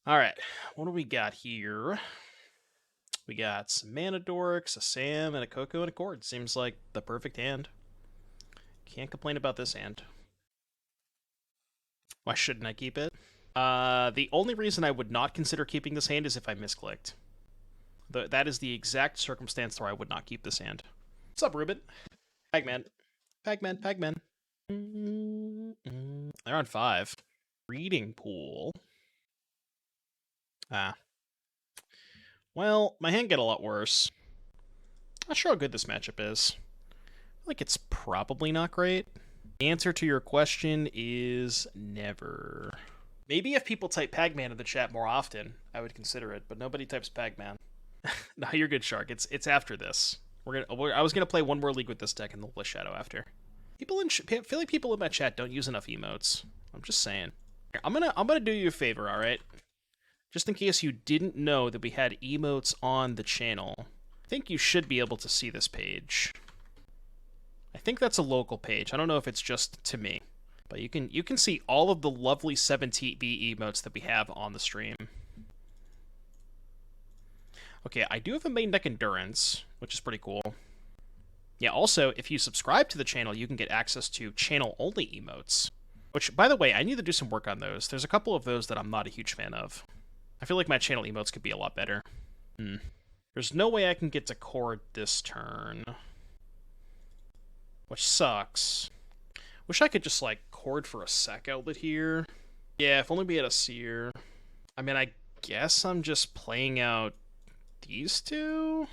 Alright, what do we got here? We got some Mana Dorks, a Sam, and a Coco, and a Chord. Seems like the perfect hand. Can't complain about this hand. Why shouldn't I keep it? The only reason I would not consider keeping this hand is if I misclicked. That is the exact circumstance where I would not keep this hand. What's up, Ruben? Pagman. Pagman. They're on 5. Reading Pool. Well, my hand get a lot worse. Not sure how good this matchup is. I feel like it's probably not great. The answer to your question is never. Maybe if people type Pagman in the chat more often, I would consider it, but nobody types Pagman. No, you're good, Shark. It's after this. I was gonna play one more league with this deck and then play Shadow after. I feel like people in my chat don't use enough emotes. I'm just saying. I'm gonna do you a favor, all right? Just in case you didn't know that we had emotes on the channel, I think you should be able to see this page. I think that's a local page. I don't know if it's just to me, but you can see all of the lovely 7TV emotes that we have on the stream. Okay, I do have a main deck Endurance, which is pretty cool. Yeah, also, if you subscribe to the channel, you can get access to channel-only emotes. Which, by the way, I need to do some work on those. There's a couple of those that I'm not a huge fan of. I feel like my channel emotes could be a lot better. There's no way I can get to Chord this turn. Which sucks. Wish I could just, like, Chord for a sack outlet here. Yeah, if only we had a Seer. I mean, I guess I'm just playing out these two?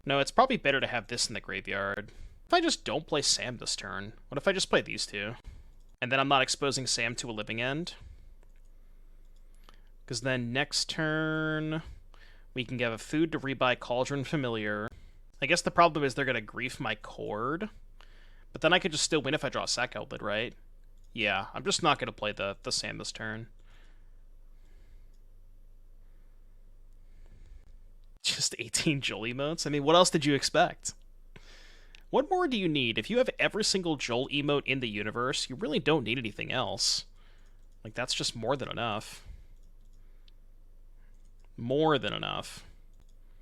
No, it's probably better to have this in the graveyard. If I just don't play Sam this turn, what if I just play these two? And then I'm not exposing Sam to a living end? Because then next turn, we can get a food to rebuy Cauldron Familiar. I guess the problem is they're going to grief my Chord. But then I could just still win if I draw a sack outlet, right? Yeah, I'm just not going to play the Sam this turn. Just 18 Joel emotes? I mean, what else did you expect? What more do you need? If you have every single Joel emote in the universe, you really don't need anything else. Like, that's just more than enough. More than enough.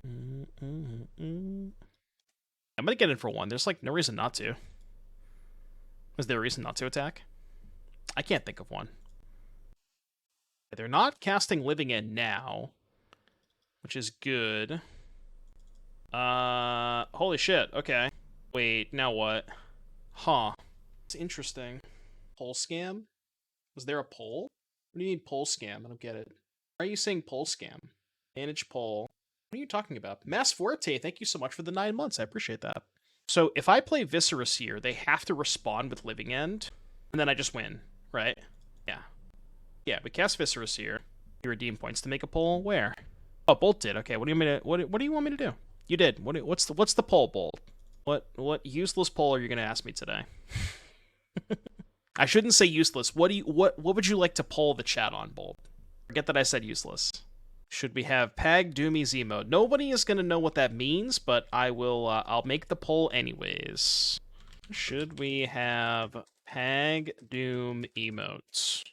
I'm gonna get in for one. There's, like, no reason not to. Is there a reason not to attack? I can't think of one. They're not casting Living End now, which is good. Holy shit, okay. Wait, now what? Huh. It's interesting. Poll scam? Was there a poll? What do you mean poll scam? I don't get it. Why are you saying poll scam? Manage poll. What are you talking about? Mass Forte, thank you so much for the 9 months. I appreciate that. So if I play Viscera Seer, they have to respond with Living End, and then I just win, right? Yeah. Yeah, we cast Viscera Seer. You redeem points to make a poll. Where? Oh, Bolt did. Okay, what do you want me to what do you want me to do? You did. What's the poll, Bolt? What useless poll are you going to ask me today? I shouldn't say useless. What would you like to poll the chat on, Bolt? Forget that I said useless. Should we have Pag Doomy's emote? Nobody is going to know what that means, but I will I'll make the poll anyways. Should we have Pag Doom emotes?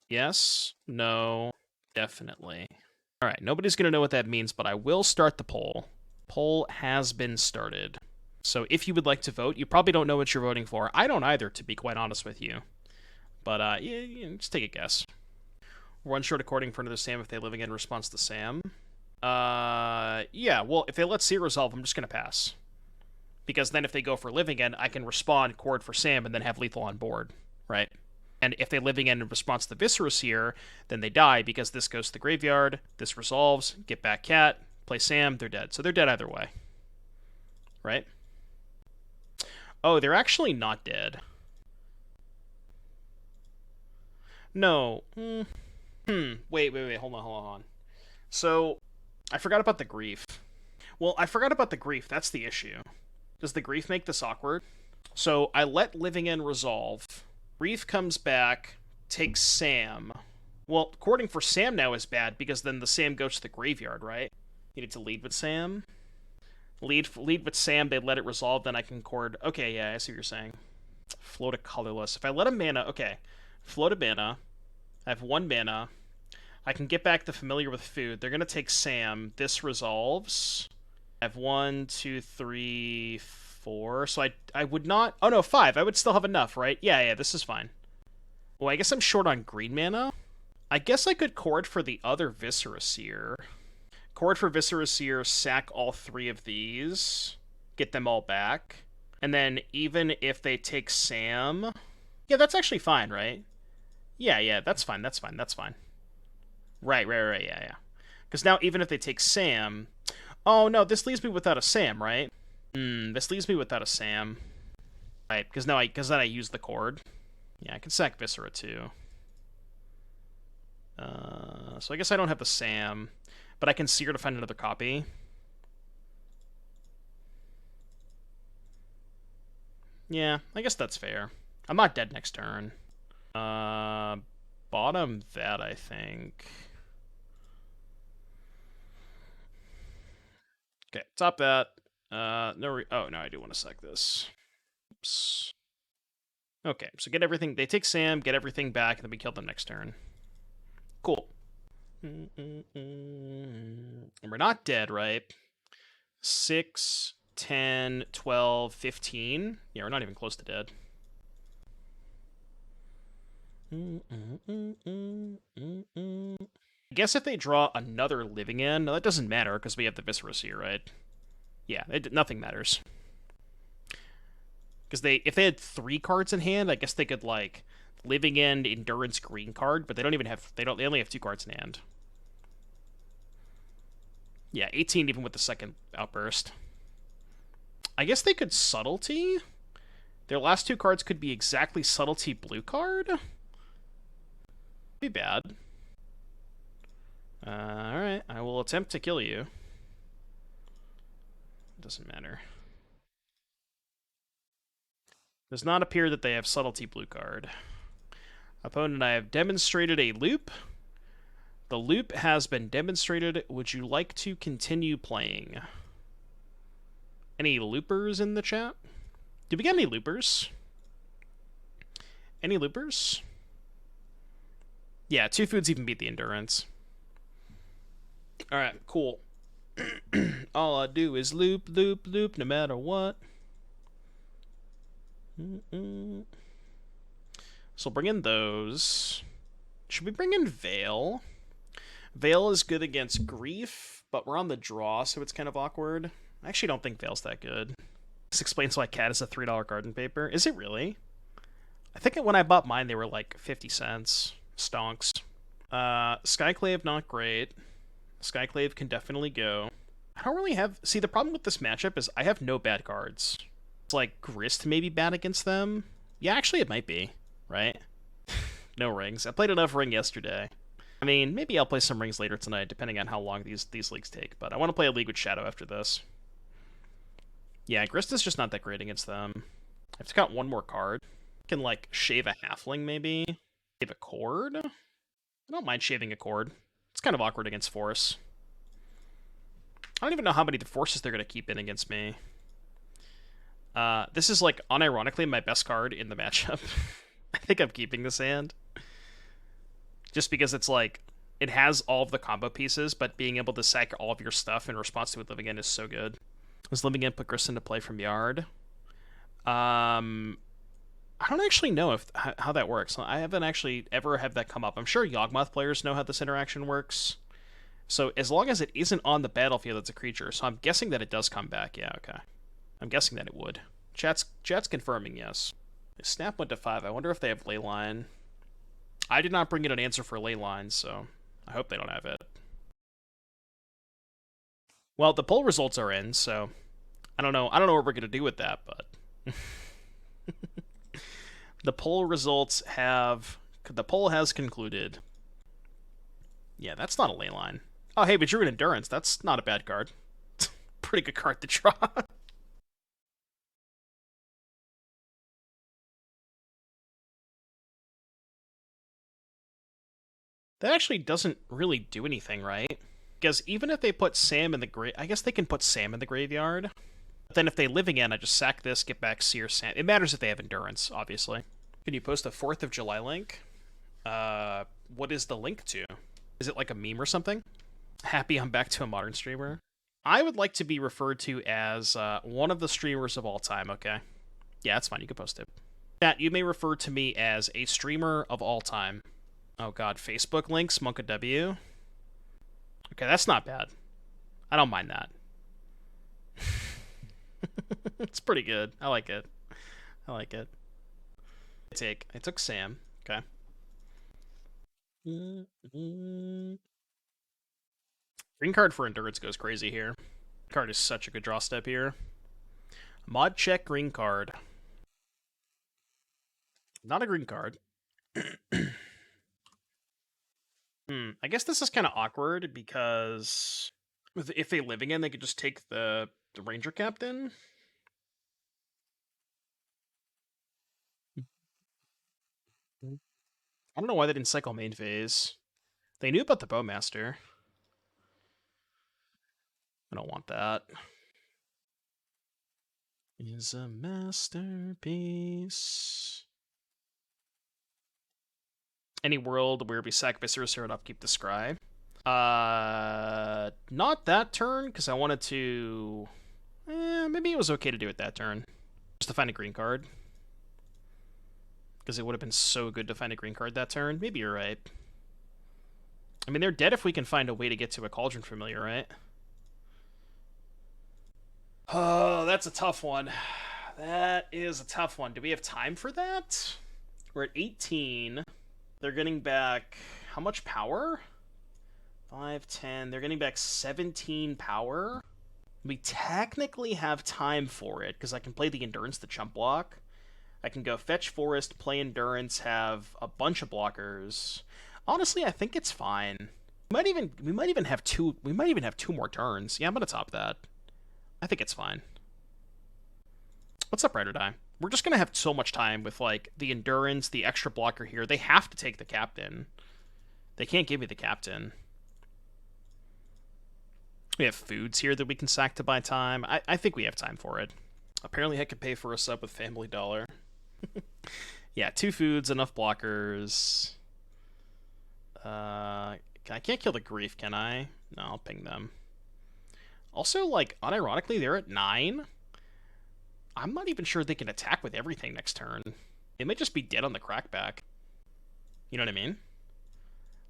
Yes, no, definitely. All right, nobody's going to know what that means, but I will start the poll. Poll has been started. So if you would like to vote, you probably don't know what you're voting for. I don't either, to be quite honest with you. But yeah, just take a guess. One short according for another Sam if they living in response to Sam. Yeah, well, if they let Seer resolve, I'm just going to pass. Because then if they go for living end, I can respond Chord for Sam and then have lethal on board, right? And if they living end in response to Viscera Seer, then they die because this goes to the graveyard, this resolves, get back Cat, play Sam, they're dead. So they're dead either way. Right? Oh, they're actually not dead. No. Wait, hold on. So, I forgot about the grief. Well, I forgot about the grief, that's the issue. Does the grief make this awkward? So, I let living end resolve. Grief comes back, takes Sam. Well, Chording for Sam now is bad, because then the Sam goes to the graveyard, right? You need to lead with Sam? Lead with Sam, they let it resolve, then I can Chord... Okay, yeah, I see what you're saying. Float a colorless. If I let a mana... Okay. Float a mana. I have 1 mana. I can get back the familiar with food. They're going to take Sam. This resolves. I have 1, 2, 3, 4. So I would not... Oh, no, 5. I would still have enough, right? Yeah, this is fine. Well, I guess I'm short on green mana. I guess I could chord for the other Viscera Seer. Chord for Viscera Seer, sack all 3 of these. Get them all back. And then even if they take Sam... Yeah, that's actually fine, right? Yeah, that's fine, that's fine, that's fine. Right, yeah. Because now even if they take Sam... Oh, no, this leaves me without a Sam, right? This leaves me without a Sam. Right, because then I use the chord. Yeah, I can sack Viscera, too. So I guess I don't have the Sam, but I can Seer to find another copy. Yeah, I guess that's fair. I'm not dead next turn. Bottom that, I think. Okay, top that. Oh, no, I do want to sack this. Oops. Okay, so get everything. They take Sam, get everything back, and then we kill them next turn. Cool. And we're not dead, right? 6, 10, 12, 15. Yeah, we're not even close to dead. I guess if they draw another Living End, no, that doesn't matter because we have the Viscera Seer, right? Yeah, nothing matters. Because if they had 3 cards in hand, I guess they could like Living End, Endurance, green card, but they don't even have they only have 2 cards in hand. Yeah, 18 even with the second outburst. I guess they could Subtlety. Their last 2 cards could be exactly Subtlety blue card. Be bad. Alright, I will attempt to kill you. Doesn't matter. Does not appear that they have Subtlety blue card. Opponent and I have demonstrated a loop. The loop has been demonstrated. Would you like to continue playing? Any loopers in the chat? Do we get any loopers? Any loopers? Yeah, 2 foods even beat the endurance. Alright, cool. All I do is loop, loop, loop, no matter what. So bring in those. Should we bring in Veil? Veil is good against Grief, but we're on the draw, so it's kind of awkward. I actually don't think Veil's that good. This explains why Cat is a $3 garden paper. Is it really? I think when I bought mine, they were like 50 cents. Stonks. Skyclave, not great. Skyclave can definitely go. I don't really have... See, the problem with this matchup is I have no bad cards. It's like Grist may be bad against them. Yeah, actually it might be, right? No rings. I played enough ring yesterday. I mean, maybe I'll play some rings later tonight, depending on how long these leagues take, but I want to play a league with Shadow after this. Yeah, Grist is just not that great against them. I have to count 1 more card. I can, like, shave a Halfling, maybe? Shave a Chord? I don't mind shaving a Chord. It's kind of awkward against Force. I don't even know how many forces they're going to keep in against me. This is, like, unironically my best card in the matchup. I think I'm keeping this hand. Just because it's, like, it has all of the combo pieces, but being able to sack all of your stuff in response to it Living End is so good. Was Living End put Grist into play from Yard? I don't actually know how that works. I haven't actually ever had that come up. I'm sure Yawgmoth players know how this interaction works. So as long as it isn't on the battlefield, it's a creature. So I'm guessing that it does come back. Yeah, okay. I'm guessing that it would. Chat's confirming yes. Snap went to 5. I wonder if they have Leyline. I did not bring in an answer for Leyline, so I hope they don't have it. Well, the poll results are in, so I don't know what we're going to do with that, but... The poll results have... The poll has concluded. Yeah, that's not a Leyline. Oh, hey, but you're an Endurance. That's not a bad card. Pretty good card to draw. That actually doesn't really do anything, right? Because even if they put Sam in the grave... I guess they can put Sam in the graveyard. But then if they Living End, I just sack this, get back Seer, Sam. It matters if they have Endurance, obviously. Can you post a 4th of July link? What is the link to? Is it like a meme or something? Happy I'm back to a modern streamer. I would like to be referred to as one of the streamers of all time, okay? Yeah, that's fine. You can post it. Chat, you may refer to me as a streamer of all time. Oh god, Facebook links, Monka W. Okay, that's not bad. I don't mind that. It's pretty good. I like it. I like it. I took Sam. Okay. Green card for Endurance goes crazy here. Card is such a good draw step here. Mod check green card. Not a green card. I guess this is kind of awkward because if they living in, they could just take the Ranger-Captain. I don't know why they didn't cycle main phase. They knew about the Bowmaster. I don't want that. Is a masterpiece. Any world where we sack Viscera Seer and upkeep the Scry. Not that turn, because I wanted to... maybe it was okay to do it that turn. Just to find a green card. Because it would have been so good to find a green card that turn. Maybe you're right. I mean, they're dead if we can find a way to get to a Cauldron Familiar, right? Oh, that's a tough one. That is a tough one. Do we have time for that? We're at 18. They're getting back... how much power? 5, 10. They're getting back 17 power. We technically have time for it, because I can play the Endurance to chump block. I can go fetch Forest, play Endurance, have a bunch of blockers. Honestly, I think it's fine. We might even have two more turns. Yeah, I'm gonna top that. I think it's fine. What's up, Ride or Die? We're just gonna have so much time with like the Endurance, the extra blocker here. They have to take the Captain. They can't give me the Captain. We have foods here that we can sack to buy time. I think we have time for it. Apparently I could pay for a sub with Family Dollar. Yeah, 2 foods, enough blockers. I can't kill the Grief, can I? No, I'll ping them. Also, like, unironically, they're at 9. I'm not even sure they can attack with everything next turn. They might just be dead on the crackback. You know what I mean?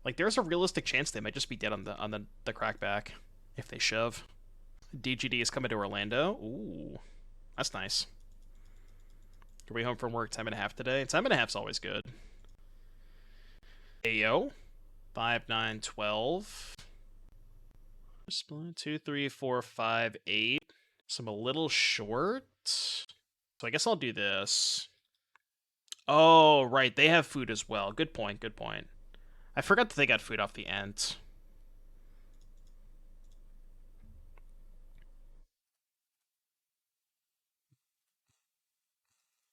Like, there's a realistic chance they might just be dead on the crackback if they shove. DGD is coming to Orlando. Ooh, that's nice. Are we home from work? Time and a half today. Time and a half's always good. Ayo. 5, 9, 12. 1, 2, 3, 4, 5, 8. So I'm a little short. So I guess I'll do this. Oh, right. They have food as well. Good point. Good point. I forgot that they got food off the Ent.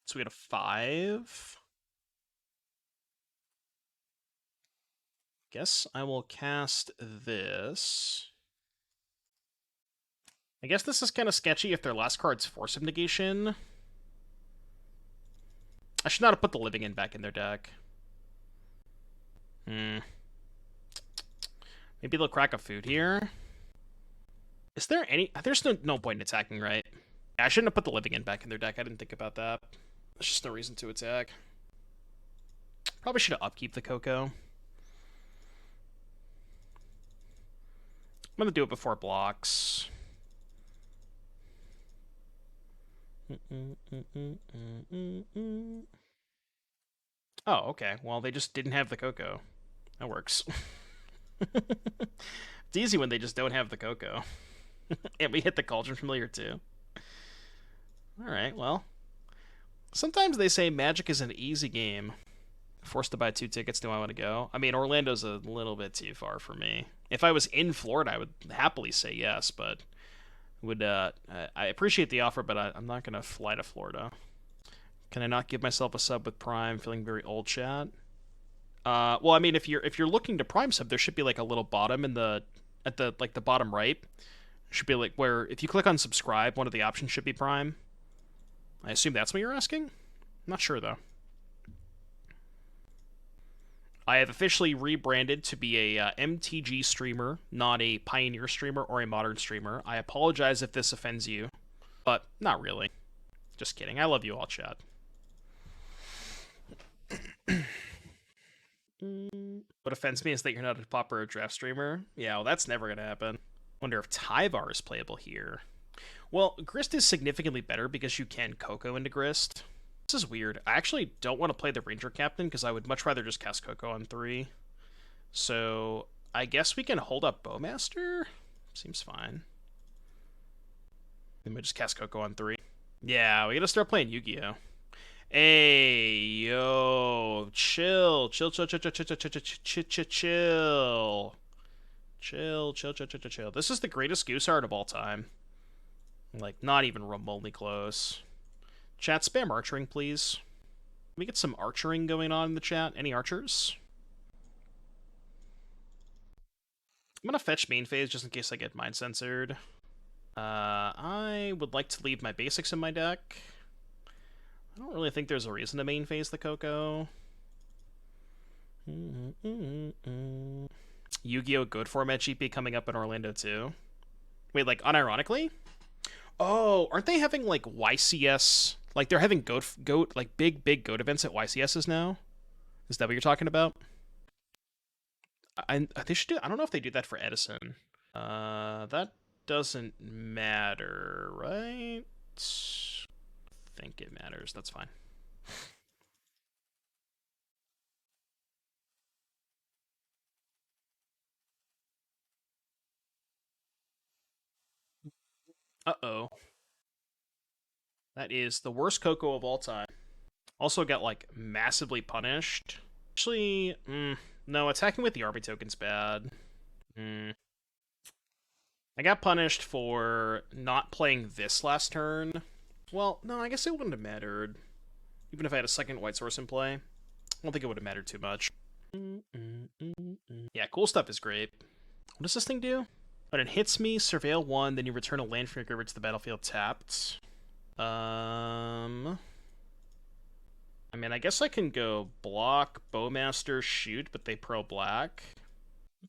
So we got a 5. Guess I will cast this. I guess this is kind of sketchy if their last card's Force of Negation. I should not have put the Living In back in their deck. Maybe they'll crack a food here. Is there any... There's no point in attacking, right? I shouldn't have put the Living In back in their deck. I didn't think about that. There's just no reason to attack. Probably should have upkeep the Coco. I'm going to do it before it blocks. Oh, okay. Well, they just didn't have the Coco. That works. It's easy when they just don't have the Coco. And we hit the Cauldron Familiar, too. Alright, well. Sometimes they say Magic is an easy game. Forced to buy 2 tickets, do I want to go? I mean, Orlando's a little bit too far for me. If I was in Florida, I would happily say yes, but... I appreciate the offer, but I'm not going to fly to Florida. Can I not give myself a sub with Prime? Feeling very old, chat. Well, I mean, if you're looking to Prime sub, there should be like a little bottom at the bottom right. Should be like where if you click on subscribe, one of the options should be Prime. I assume that's what you're asking. I'm not sure though. I have officially rebranded to be a MTG streamer, not a Pioneer streamer or a Modern streamer. I apologize if this offends you, but not really. Just kidding. I love you all, chat. What offends me is that you're not a Pauper draft streamer. Yeah, well, that's never going to happen. Wonder if Tyvar is playable here. Well, Grist is significantly better because you can Coco into Grist. This is weird. I actually don't want to play the Ranger-Captain because I would much rather just cast Coco on 3. So, I guess we can hold up Bowmaster? Seems fine. Then we just cast Coco on 3. Yeah, we gotta start playing Yu-Gi-Oh! Hey, yo, chill. Chill. This is the greatest Goose art of all time. Like, not even remotely close. Chat, spam archering, please. Can we get some archering going on in the chat? Any archers? I'm gonna fetch main phase just in case I get mind censored. I would like to leave my basics in my deck. I don't really think there's a reason to main phase the Coco. Yu-Gi-Oh! Good Format GP coming up in Orlando too. Wait, like, unironically? Oh, aren't they having, like, YCS? Like, they're having goat, like, big goat events at YCSs now? Is that what you're talking about? They should do... I don't know if they do that for Edison. That doesn't matter, right? I think it matters. That's fine. Uh-oh. That is the worst Coco of all time. Also got, like, massively punished. Actually, no, attacking with the Army token's bad. I got punished for not playing this last turn. Well, no, I guess it wouldn't have mattered. Even if I had a second white source in play. I don't think it would have mattered too much. Yeah, cool stuff is great. What does this thing do? When it hits me, surveil 1, then you return a land from your graveyard to the battlefield tapped. I mean, I guess I can go block, Bowmaster, shoot, but they pro black.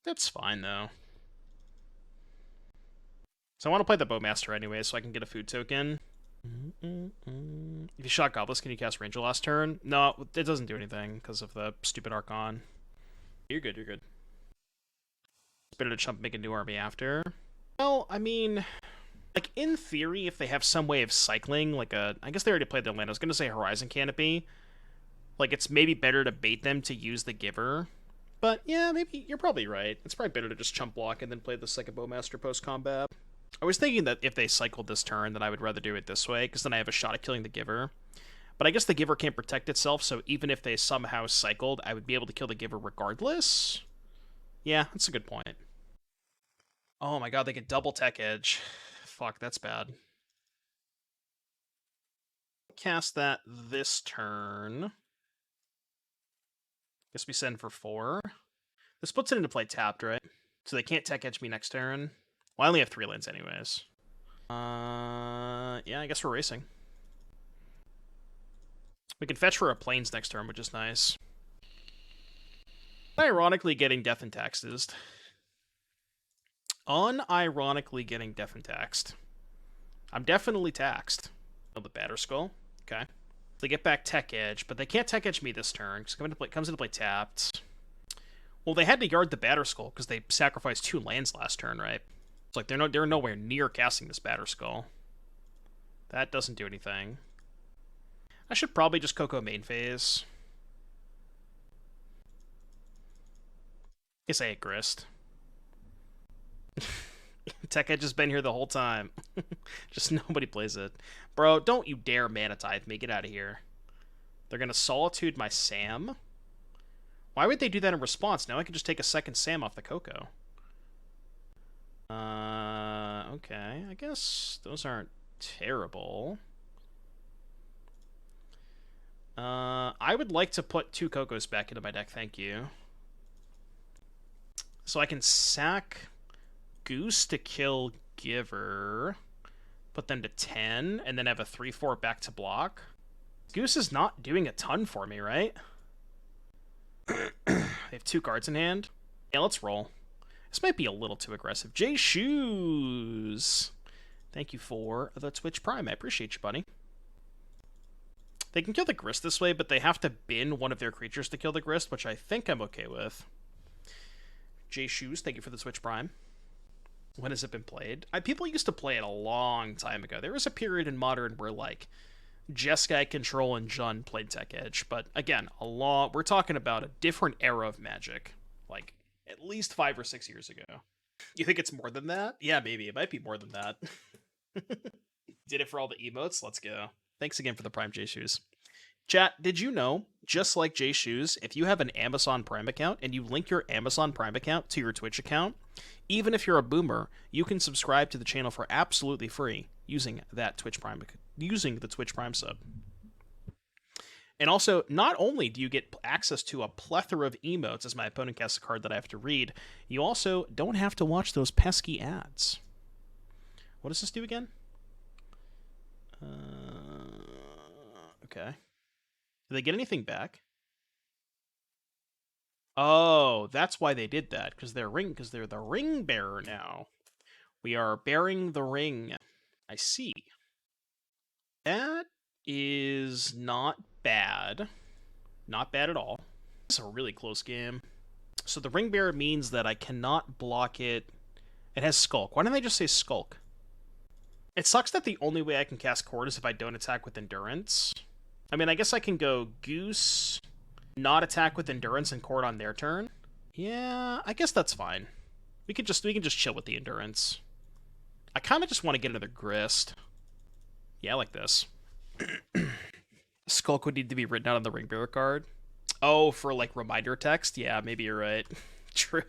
That's fine, though. So I want to play the Bowmaster anyway, so I can get a food token. If you shot Godless, can you cast Ranger last turn? No, it doesn't do anything because of the stupid Archon. You're good, you're good. It's better to chump make a new army after. Well, I mean, like, in theory, if they have some way of cycling, like I guess they already played their land. I was going to say Horizon Canopy. Like, it's maybe better to bait them to use the Giver. But, yeah, maybe, you're probably right. It's probably better to just chump block and then play the second Bowmaster post-combat. I was thinking that if they cycled this turn, then I would rather do it this way, because then I have a shot at killing the Giver. But I guess the Giver can't protect itself, so even if they somehow cycled, I would be able to kill the Giver regardless? Yeah, that's a good point. Oh my god, they get double tech edge. Fuck, that's bad. Cast that this turn. Guess we send for 4. This puts it into play tapped, right? So they can't tech edge me next turn. Well, I only have 3 lands anyways. Yeah, I guess we're racing. We can fetch for a plains next turn, which is nice. Ironically getting death and taxed. Unironically getting death and taxed. I'm definitely taxed. Oh, the Batter Skull. Okay. They get back Tech Edge, but they can't Tech Edge me this turn, because it comes into play tapped. Well, they had to yard the Batter Skull, because they sacrificed 2 lands last turn, right? It's like they're nowhere near casting this Batter Skull. That doesn't do anything. I should probably just Coco main phase. Guess I hate Grist. Tech Edge has been here the whole time. Just nobody plays it. Bro, don't you dare Mana Tithe me. Get out of here. They're going to Solitude my Sam? Why would they do that in response? Now I can just take a second Sam off the Coco. Okay. I guess those aren't terrible. I would like to put 2 Cocos back into my deck, thank you. So I can sack Goose to kill Giver, put them to 10, and then have a 3/4 back to block. Goose is not doing a ton for me, right? They have 2 cards in hand. Yeah, let's roll. This might be a little too aggressive. J Shoes! Thank you for the Twitch Prime. I appreciate you, buddy. They can kill the Grist this way, but they have to bin one of their creatures to kill the Grist, which I think I'm okay with. J Shoes, thank you for the Twitch Prime. When has it been played? People used to play it a long time ago. There was a period in Modern where, like, Jeskai, Control, and Jund played Tech Edge, but again, we're talking about a different era of Magic. Like, at least 5 or 6 years ago. You think it's more than that? Yeah, maybe. It might be more than that. Did it for all the emotes? Let's go. Thanks again for the Prime, J Shoes. Chat, did you know, just like J Shoes, if you have an Amazon Prime account and you link your Amazon Prime account to your Twitch account, even if you're a boomer, you can subscribe to the channel for absolutely free using that Twitch Prime, using the Twitch Prime sub. And also, not only do you get access to a plethora of emotes as my opponent casts a card that I have to read, you also don't have to watch those pesky ads. What does this do again? Okay. Did they get anything back? Oh, that's why they did that, because they're the ring bearer now. We are bearing the ring. I see. That is not bad. Not bad at all. It's a really close game. So the ring bearer means that I cannot block it. It has Skulk. Why don't they just say Skulk? It sucks that the only way I can cast Chord is if I don't attack with Endurance. I mean, I guess I can go Goose, not attack with Endurance, and Chord on their turn. Yeah, I guess that's fine. We can just chill with the Endurance. I kind of just want to get another Grist. Yeah, I like this. Skulk would need to be written out on the Ring Bearer card. Oh, for like reminder text? Yeah, maybe you're right. True.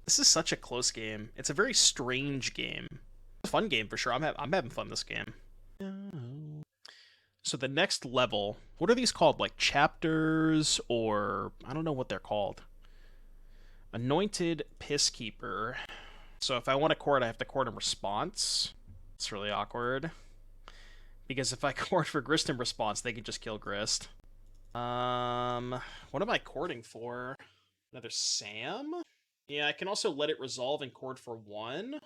This is such a close game. It's a very strange game. It's a fun game for sure. I'm having fun this game. So the next level, what are these called? Like chapters, or I don't know what they're called. Anointed Pisskeeper. So if I want to Chord, I have to Chord in response. It's really awkward. Because if I Chord for Grist in response, they can just kill Grist. What am I Chording for? Another Sam? Yeah, I can also let it resolve and Chord for 1.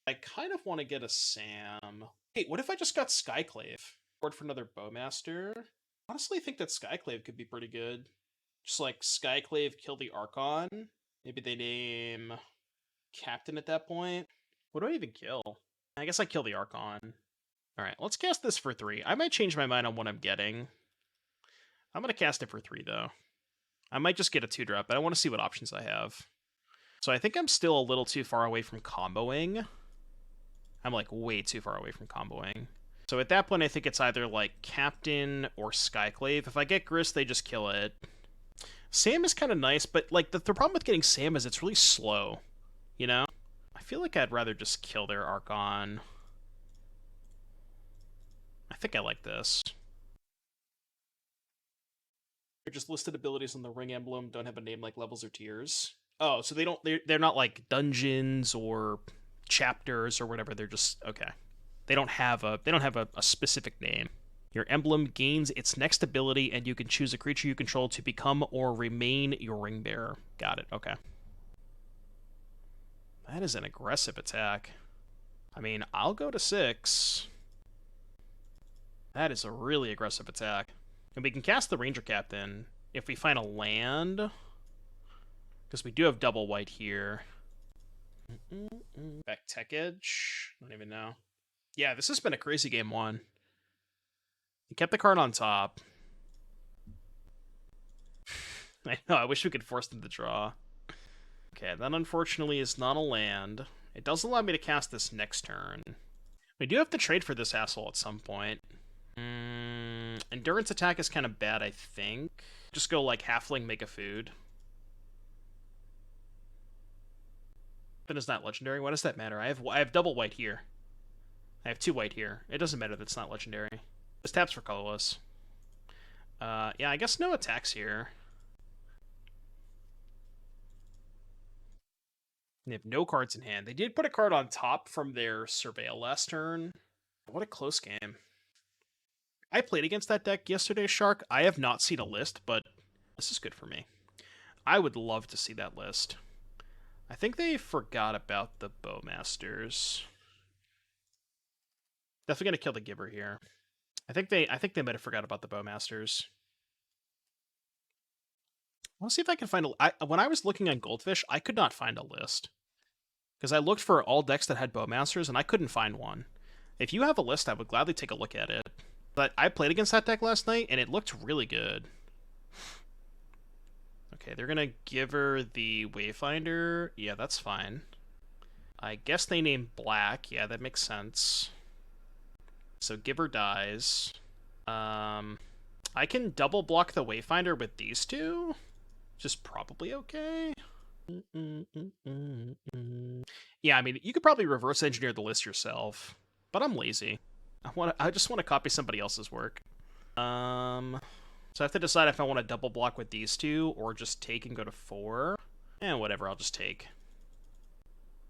I kind of want to get a Sam. Hey, what if I just got Skyclave? Chord for another Bowmaster? Honestly, I think that Skyclave could be pretty good. Just like Skyclave, kill the Archon. Maybe they name Captain at that point. What do I even kill? I guess I kill the Archon. Alright, let's cast this for 3. I might change my mind on what I'm getting. I'm going to cast it for 3, though. I might just get a 2-drop, but I want to see what options I have. So I think I'm still a little too far away from comboing. I'm like way too far away from comboing. So at that point, I think it's either like Captain or Skyclave. If I get Grist, they just kill it. Sam is kind of nice, but like the problem with getting Sam is it's really slow. You know? I feel like I'd rather just kill their Archon. I think I like this. They're just listed abilities on the ring emblem, don't have a name like levels or tiers. Oh, so they're not like dungeons or chapters or whatever. They're just okay. They don't have a specific name. Your emblem gains its next ability, and you can choose a creature you control to become or remain your ring bearer. Got it. Okay. That is an aggressive attack. I mean, I'll go to 6. That is a really aggressive attack. And we can cast the Ranger-Captain if we find a land. Because we do have double white here. Back Tech Edge? I don't even know. Yeah, this has been a crazy game 1. He kept the card on top. I know, I wish we could force them to draw. Okay, that unfortunately is not a land. It does allow me to cast this next turn. We do have to trade for this asshole at some point. Endurance attack is kind of bad, I think. Just go like Halfling, make a food. Then it's not legendary. Why does that matter? I have double white here. I have 2 white here. It doesn't matter that it's not legendary. This taps for colorless. Yeah, I guess no attacks here. They have no cards in hand. They did put a card on top from their Surveil last turn. What a close game. I played against that deck yesterday, Shark. I have not seen a list, but this is good for me. I would love to see that list. I think they forgot about the Bowmasters. Definitely gonna kill the Giver here. I think they might have forgot about the Bowmasters. I want to see if I can find when I was looking on Goldfish, I could not find a list. Because I looked for all decks that had Bowmasters, and I couldn't find one. If you have a list, I would gladly take a look at it. But I played against that deck last night, and it looked really good. Okay, they're gonna give her the Wayfinder. Yeah, that's fine. I guess they named Black. Yeah, that makes sense. So Giver dies. I can double block the Wayfinder with these two, which is probably okay. Yeah, I mean, you could probably reverse engineer the list yourself, but I'm lazy. I just want to copy somebody else's work. So I have to decide if I want to double block with these two or just take and go to 4. Whatever, I'll just take.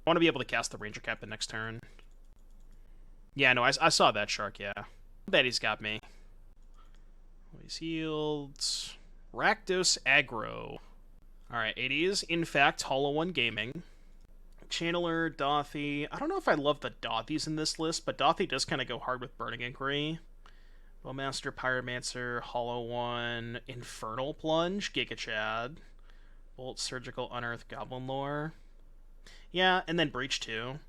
I want to be able to cast the Ranger-Captain next turn. Yeah, no, I saw that shark, yeah. I bet he's got me. He's healed. Rakdos aggro. Alright, it is, in fact, Hollow One Gaming. Channeler, Dothy. I don't know if I love the Dothys in this list, but Dothy does kind of go hard with Burning Inquiry. Bowmaster, Pyromancer, Hollow One, Infernal Plunge, Giga Chad. Bolt, Surgical, Unearth, Goblin Lore. Yeah, and then Breach too.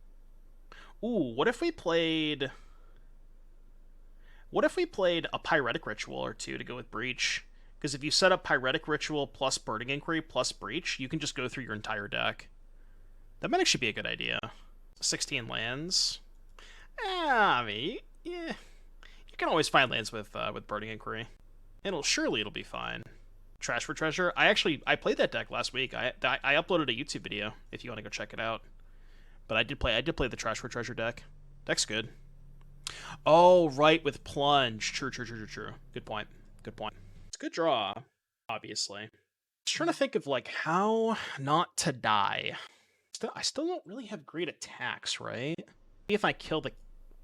Ooh, what if we played... What if we played a Pyretic Ritual or two to go with Breach? Because if you set up Pyretic Ritual plus Burning Inquiry plus Breach, you can just go through your entire deck. That might actually be a good idea. 16 lands. I mean, yeah. You can always find lands with Burning Inquiry. Surely it'll be fine. Trash for Treasure. I played that deck last week. I uploaded a YouTube video if you want to go check it out. But I did play the Trash for Treasure deck. Deck's good. Oh, right, with Plunge. True. Good point. It's a good draw, obviously. Just trying to think of, like, how not to die. I still don't really have great attacks, right? Maybe if I kill the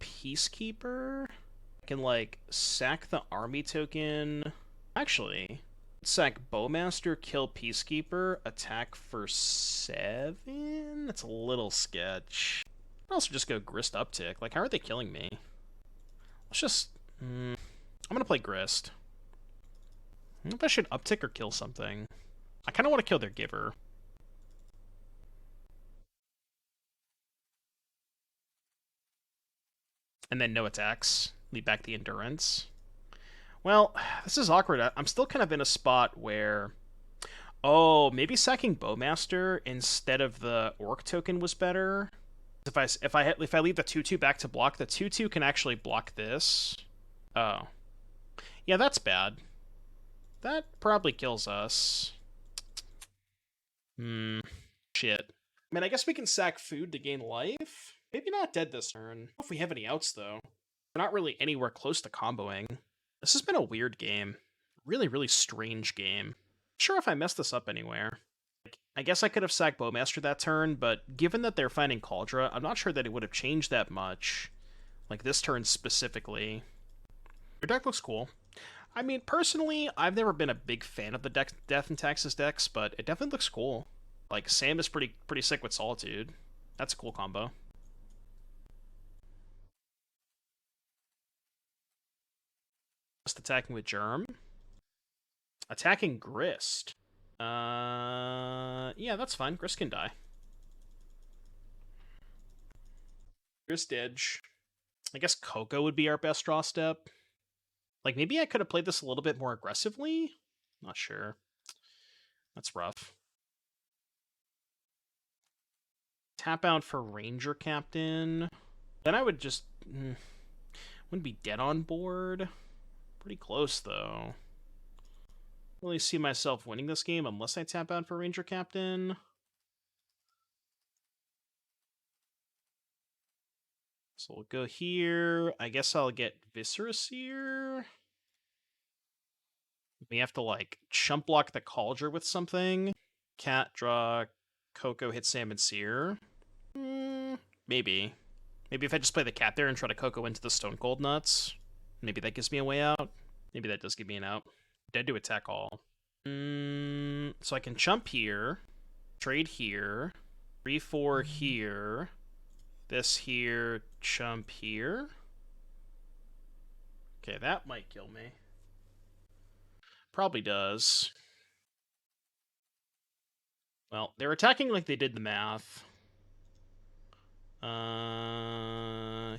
Peacekeeper, I can, like, sack the army token. Actually, sack Bowmaster, kill Peacekeeper, attack for 7? That's a little sketch. I'll also just go Grist Uptick. Like, how are they killing me? Let's just... I'm gonna play Grist. I don't know if I should Uptick or kill something. I kind of want to kill their Giver. And then no attacks. Leave back the Endurance. Well, this is awkward. I'm still kind of in a spot where... Oh, maybe sacking Bowmaster instead of the Orc token was better. If I leave the 2/2 back to block, the 2/2 can actually block this. Oh. Yeah, that's bad. That probably kills us. Shit. I mean, I guess we can sack food to gain life. Maybe not dead this turn. I don't know if we have any outs, though. We're not really anywhere close to comboing. This has been a weird game. Really, really strange game. Not sure if I messed this up anywhere. I guess I could have sacked Bowmaster that turn, but given that they're finding Cauldron, I'm not sure that it would have changed that much. Like this turn specifically. Your deck looks cool. I mean, personally, I've never been a big fan of the Death and Taxes decks, but it definitely looks cool. Like, Sam is pretty sick with Solitude. That's a cool combo. Just attacking with Germ. Attacking Grist. Yeah, that's fine. Grist can die. Grist Edge. I guess Coco would be our best draw step. Like, maybe I could have played this a little bit more aggressively? Not sure. That's rough. Tap out for Ranger-Captain. Then I would just... wouldn't be dead on board. Pretty close, though. Don't really see myself winning this game unless I tap out for Ranger-Captain. So we'll go here. I guess I'll get Viscera Seer. We have to, like, chump block the Cauldron with something. Cat, draw, Coco, hit Sam and Seer. Maybe. Maybe if I just play the cat there and try to Coco into the Stone Cold Nuts. Maybe that gives me a way out. Maybe that does give me an out. Dead to attack all. So I can jump here, trade here, 3-4 here, this here, jump here. Okay, that might kill me. Probably does. Well, they're attacking like they did the math.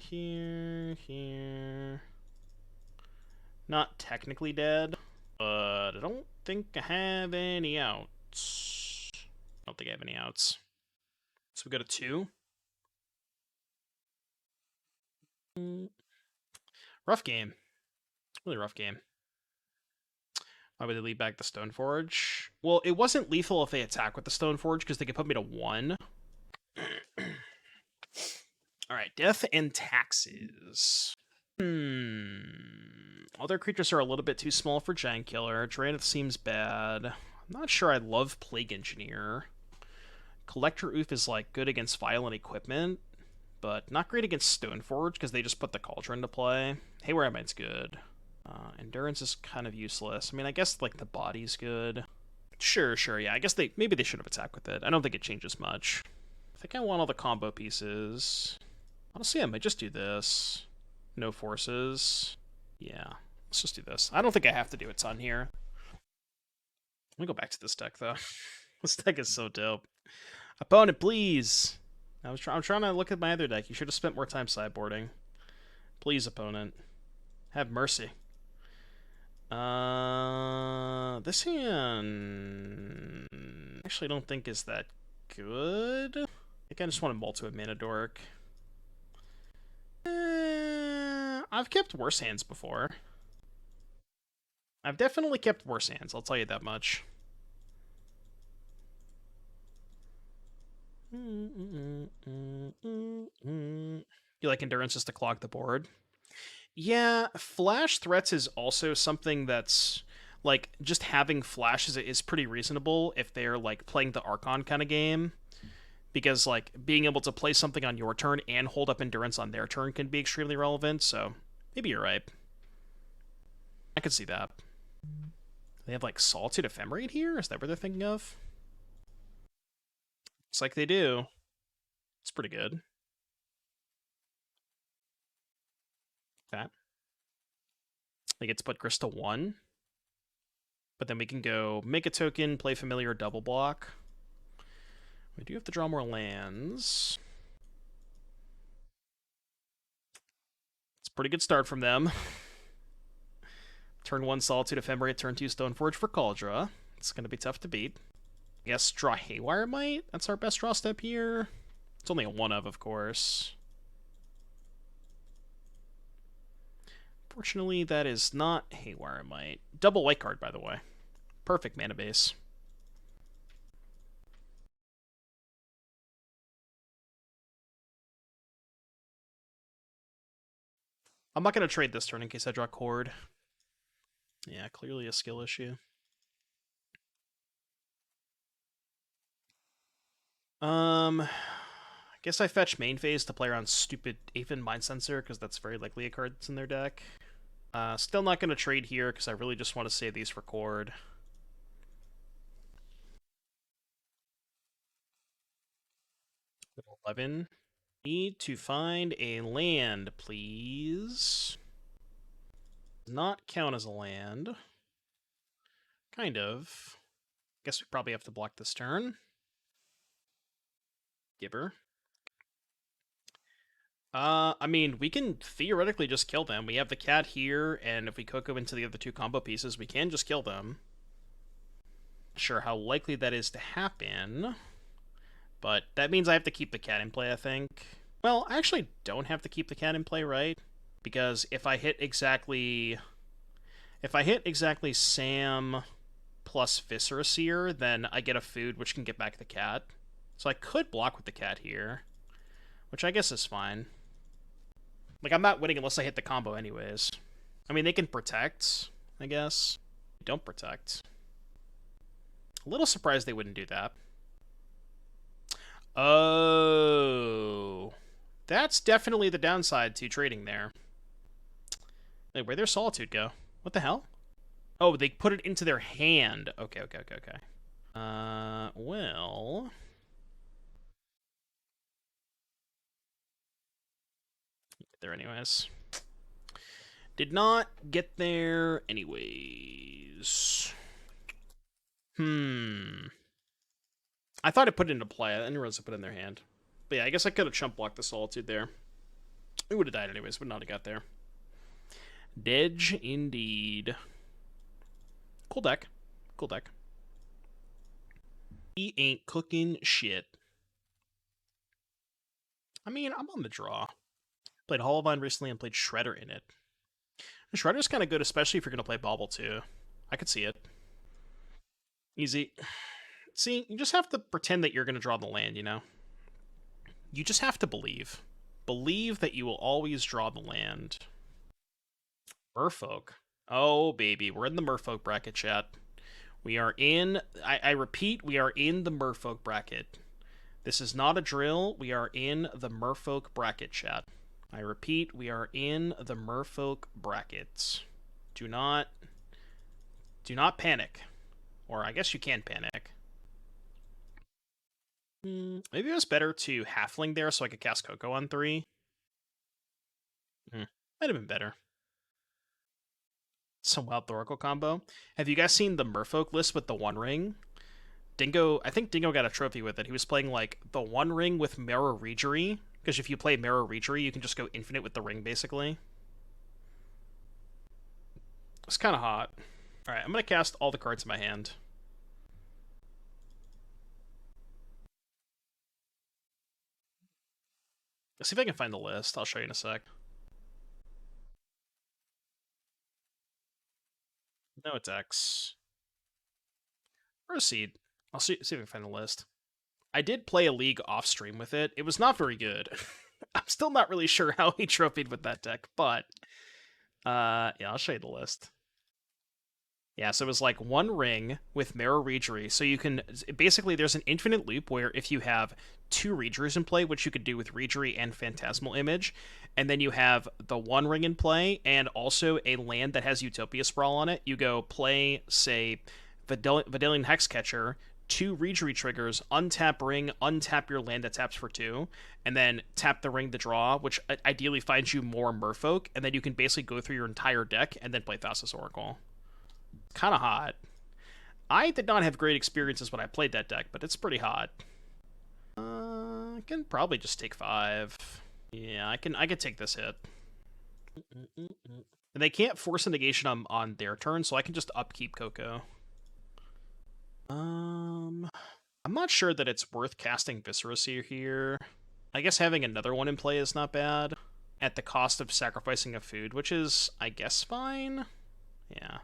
Here. Not technically dead, but I don't think I have any outs. I don't think I have any outs. So we go to 2. Rough game. Really rough game. Why would they lead back the Stoneforge? Well, it wasn't lethal if they attack with the Stoneforge, because they could put me to 1. Alright, death and taxes. Other creatures are a little bit too small for Giant Killer. Drannith seems bad. I'm not sure I love Plague Engineer. Collector Ouphe is like good against violent equipment, but not great against Stoneforge because they just put the Cauldron to play. Haywire Mite's good. Endurance is kind of useless. I mean, I guess like the body's good. Sure, yeah. I guess maybe they should have attacked with it. I don't think it changes much. I think I want all the combo pieces. Honestly, I might just do this. No forces. Yeah, let's just do this. I don't think I have to do a ton here. Let me go back to this deck, though. This deck is so dope. Opponent, please! I'm trying to look at my other deck. You should have spent more time sideboarding. Please, opponent. Have mercy. This hand... actually don't think is that good. I think I just want to multi with Mana Dork. I've kept worse hands before. I've definitely kept worse hands, I'll tell you that much. You like Endurance just to clog the board? Yeah, Flash Threats is also something that's, like, just having Flash is pretty reasonable if they're, like, playing the Archon kind of game. Because, like, being able to play something on your turn and hold up Endurance on their turn can be extremely relevant, so maybe you're right. I could see that. They have, like, Solitude Ephemerate here? Is that what they're thinking of? Looks like they do. It's pretty good. Okay. They get to put Grist to 1. But then we can go make a token, play Familiar, double block. We do have to draw more lands. It's a pretty good start from them. Turn 1 Solitude Ephemerate, turn 2 Stoneforge for Cauldron. It's going to be tough to beat. I guess draw Haywire Mite? That's our best draw step here. It's only a 1-of course. Fortunately, that is not Haywire Mite. Double white card, by the way. Perfect mana base. I'm not going to trade this turn in case I draw Chord. Yeah, clearly a skill issue. I guess I fetch main phase to play around stupid Aphid Mind Sensor, because that's very likely a card that's in their deck. Still not going to trade here, because I really just want to save these for Chord. Level 11. Need to find a land, please. Does not count as a land. Kind of. Guess we probably have to block this turn. Gibber. I mean, we can theoretically just kill them. We have the cat here, and if we Coco into the other 2 combo pieces, we can just kill them. Not sure how likely that is to happen, but that means I have to keep the cat in play, I think. Well, I actually don't have to keep the cat in play, right? Because if I hit exactly Sam plus Viscera Seer, then I get a food which can get back the cat. So I could block with the cat here, which I guess is fine. Like, I'm not winning unless I hit the combo anyways. I mean, they can protect, I guess. They don't protect. A little surprised they wouldn't do that. Oh. That's definitely the downside to trading there. Wait, where'd their Solitude go? What the hell? Oh, they put it into their hand. Okay. Well... There anyways. Did not get there anyways. I thought I put it into play. I didn't realize I put it in their hand. But yeah, I guess I could have chump blocked the Solitude there. It would have died anyways, would not have got there. Dedge indeed. Cool deck. Cool deck. He ain't cooking shit. I mean, I'm on the draw. Played Hollowvine recently and played Shredder in it. Shredder's kind of good, especially if you're going to play Bauble too. I could see it. Easy. See, you just have to pretend that you're going to draw the land, you know? You just have to believe. Believe that you will always draw the land. Merfolk. Oh, baby. We're in the Merfolk bracket, chat. We are in... I repeat, we are in the Merfolk bracket. This is not a drill. We are in the Merfolk bracket, chat. I repeat, we are in the Merfolk brackets. Do not panic. Or I guess you can panic. Maybe it was better to Halfling there so I could cast Coco on 3. Might have been better. Some Wild Thoracle combo. Have you guys seen the Merfolk list with the One Ring? Dingo, I think Dingo got a trophy with it. He was playing like the One Ring with Mirror Regery. Because if you play Mirror Regery, you can just go infinite with the ring, basically. It's kind of hot. Alright, I'm going to cast all the cards in my hand. Let's see if I can find the list. I'll show you in a sec. No attacks. Proceed. I'll see if I can find the list. I did play a league off stream with it. It was not very good. I'm still not really sure how he trophied with that deck, but yeah, I'll show you the list. Yeah, so it was like one ring with Mirror Regery. So you can basically there's an infinite loop where if you have 2 Regeries in play, which you could do with Regery and Phantasmal Image, and then you have the one ring in play and also a land that has Utopia Sprawl on it, you go play, say, Vidalian Hexcatcher, 2 Regery triggers, untap ring, untap your land that taps for 2, and then tap the ring to draw, which ideally finds you more Merfolk, and then you can basically go through your entire deck and then play Thassa's Oracle. Kind of hot. I did not have great experiences when I played that deck, but it's pretty hot. I can probably just take 5. Yeah, I can take this hit. And they can't force a negation on their turn, so I can just upkeep Coco. I'm not sure that it's worth casting Viscera Seer here. I guess having another one in play is not bad. At the cost of sacrificing a food, which is, I guess, fine. Yeah.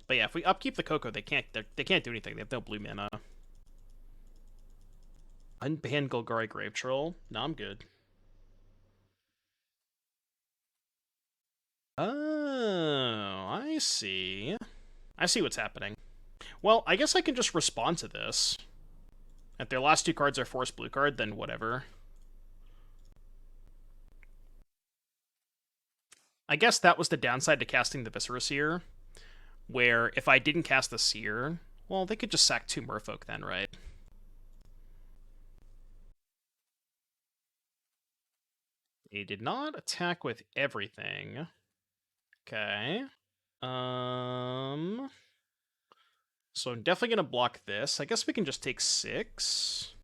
But yeah, if we upkeep the Coco, they can't do anything. They have no blue mana. Unban Golgari Grave Troll. No, I'm good. Oh, I see. I see what's happening. Well, I guess I can just respond to this. If their last 2 cards are Force Blue card, then whatever. I guess that was the downside to casting the Viscera Seer. Where if I didn't cast the Seer, well, they could just sack 2 Merfolk then, right? They did not attack with everything. Okay. So I'm definitely going to block this. I guess we can just take 6.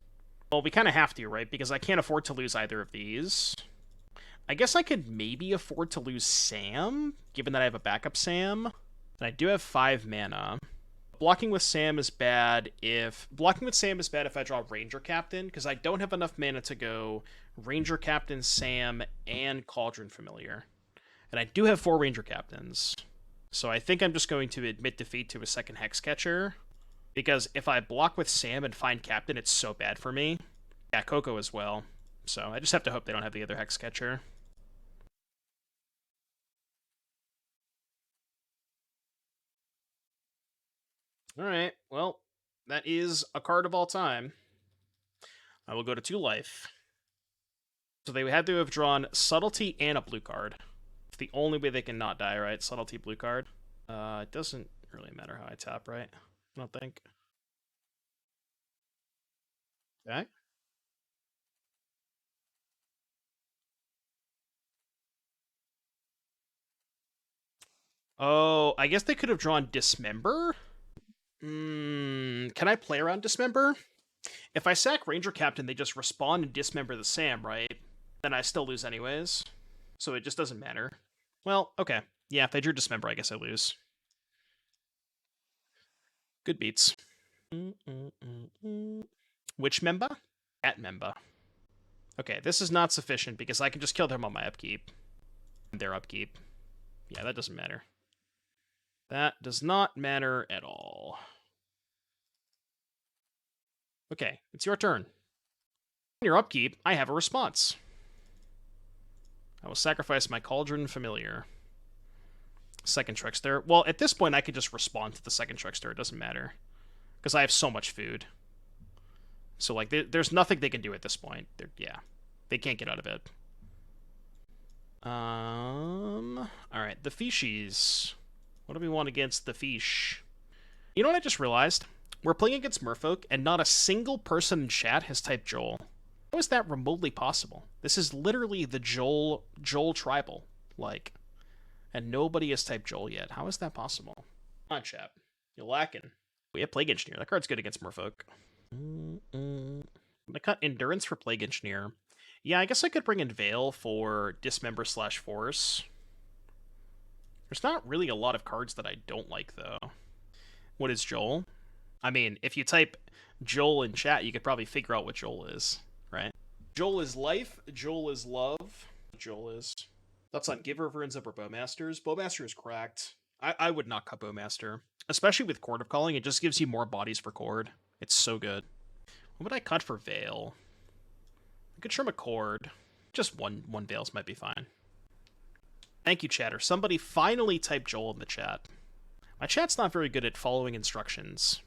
Well, we kind of have to, right? Because I can't afford to lose either of these. I guess I could maybe afford to lose Sam, given that I have a backup Sam. And I do have 5 mana. Blocking with Sam is bad if I draw Ranger Captain, because I don't have enough mana to go Ranger Captain, Sam, and Cauldron Familiar. And I do have 4 Ranger Captains. So I think I'm just going to admit defeat to a second Hexcatcher. Because if I block with Sam and find Captain, it's so bad for me. Yeah, Coco as well. So I just have to hope they don't have the other Hexcatcher. Alright, well, that is a card of all time. I will go to 2 life. So they had to have drawn Subtlety and a blue card. It's the only way they can not die, right? Subtlety blue card. It doesn't really matter how I tap, right? I don't think. Okay. Oh, I guess they could have drawn Dismember? Can I play around Dismember? If I sack Ranger Captain, they just respawn and Dismember the Sam, right? Then I still lose anyways. So it just doesn't matter. Well, okay. Yeah, if they drew Dismember, I guess I lose. Good beats. Which member? That member. Okay, this is not sufficient because I can just kill them on my upkeep. Their upkeep. Yeah, that doesn't matter. That does not matter at all. Okay, it's your turn. On your upkeep, I have a response. I will sacrifice my Cauldron Familiar. Second Trickster. Well, at this point, I could just respond to the second Trickster. It doesn't matter. Because I have so much food. So, like, there's nothing they can do at this point. Yeah. They can't get out of it. Alright, the Fishies. What do we want against the Fish? You know what I just realized? We're playing against Merfolk, and not a single person in chat has typed Joel. How is that remotely possible? This is literally the Joel tribal, like, and nobody has typed Joel yet. How is that possible? Come on, chat. You're lacking. We have Plague Engineer. That card's good against Merfolk. I'm gonna cut Endurance for Plague Engineer. Yeah, I guess I could bring in Veil for Dismember / Force. There's not really a lot of cards that I don't like, though. What is Joel? I mean, if you type Joel in chat, you could probably figure out what Joel is, right? Joel is life, Joel is love. Joel is. That's on Give Reverence over Bowmasters. Bowmaster is cracked. I would not cut Bowmaster. Especially with Chord of Calling, it just gives you more bodies for Chord. It's so good. What would I cut for Veil? I could trim a Chord. Just one Veils might be fine. Thank you, chatter. Somebody finally typed Joel in the chat. My chat's not very good at following instructions.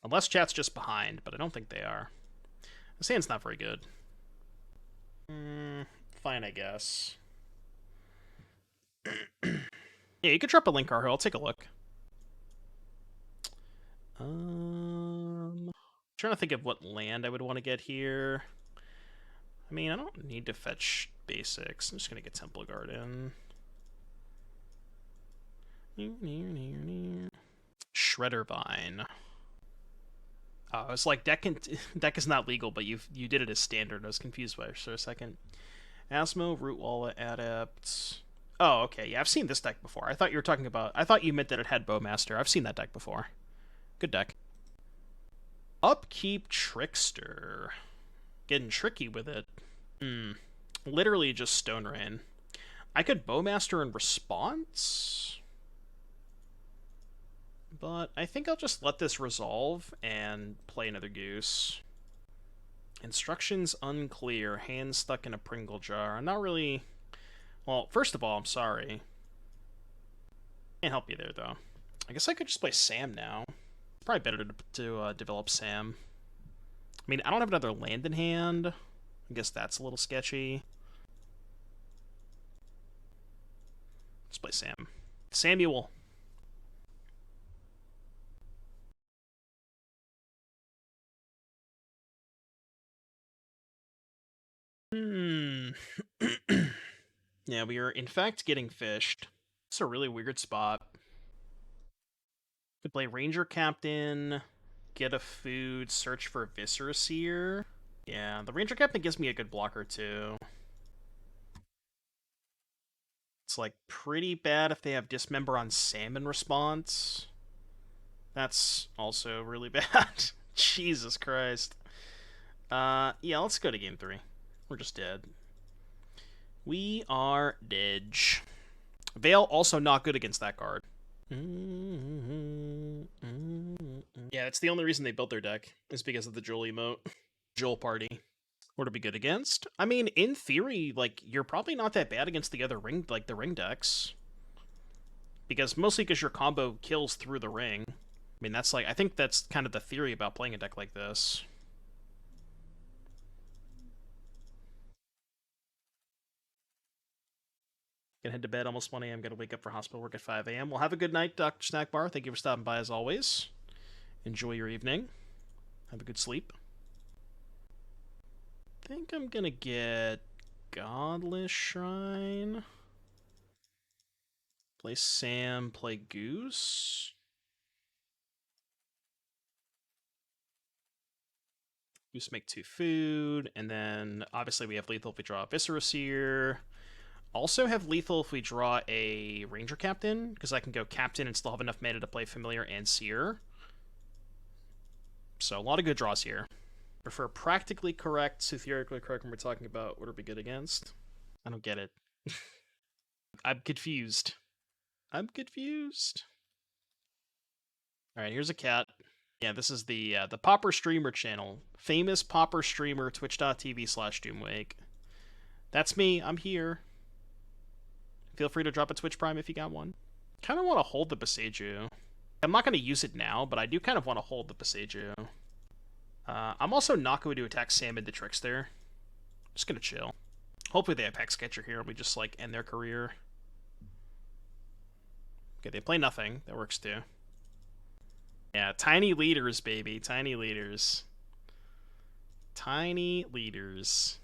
Unless chat's just behind, but I don't think they are. This hand's not very good. Fine, I guess. Yeah, you could drop a Linkar here. I'll take a look. Trying to think of what land I would want to get here. I mean, I don't need to fetch basics. I'm just going to get Temple Garden. Shredder Vine. Oh, it's like deck is not legal, but you did it as standard. I was confused by it for a second. Asmo, Root Wallet, Adept. Oh, okay. Yeah, I've seen this deck before. I thought you were talking about... I thought you meant that it had Bowmaster. I've seen that deck before. Good deck. Upkeep Trickster. Getting tricky with it. Literally just Stone Rain. I could Bowmaster in response, but I think I'll just let this resolve and play another Goose. Instructions unclear. Hand stuck in a Pringle jar. I'm not really... Well, first of all, I'm sorry. Can't help you there, though. I guess I could just play Sam now. Probably better to develop Sam. I mean, I don't have another land in hand. I guess that's a little sketchy. Let's play Sam. Samuel. Yeah, we are in fact getting fished. It's a really weird spot. Could play Ranger-Captain, get a food, search for Viscera Seer. Yeah, the Ranger-Captain gives me a good blocker too. It's like pretty bad if they have Dismember on Sam in response. That's also really bad. Jesus Christ. Yeah, let's go to game 3. We're just dead. We are dead. Veil also not good against that card. Yeah, it's the only reason they built their deck, is because of the Joel emote. Joel party. What to be good against? I mean, in theory, like, you're probably not that bad against the other ring, like, the ring decks. Mostly because your combo kills through the ring. I mean, that's like, I think that's kind of the theory about playing a deck like this. Gonna head to bed almost 1 a.m. Gotta wake up for hospital work at 5 a.m. Well, have a good night, Dr. Snack Bar. Thank you for stopping by as always. Enjoy your evening. Have a good sleep. I think I'm gonna get Godless Shrine. Play Sam, play Goose. Goose make 2 food, and then obviously we have lethal if we draw a Viscera Seer. Also have lethal if we draw a Ranger-Captain, because I can go Captain and still have enough mana to play Familiar and Seer. So a lot of good draws here. Prefer practically correct to theoretically correct when we're talking about what are we good against. I don't get it. I'm confused. I'm confused. Alright, here's a cat. Yeah, this is the Popper Streamer channel. Famous Popper Streamer, twitch.tv/Doomwake. That's me. I'm here. Feel free to drop a Twitch Prime if you got one. Kind of want to hold the Boseiju. I'm not going to use it now, but I do kind of want to hold the Boseiju. I'm also not going to attack Sam into Trickster. Just going to chill. Hopefully they have Hexcatcher here and we just, like, end their career. Okay, they play nothing. That works too. Yeah, tiny leaders, baby. Tiny leaders. Tiny leaders.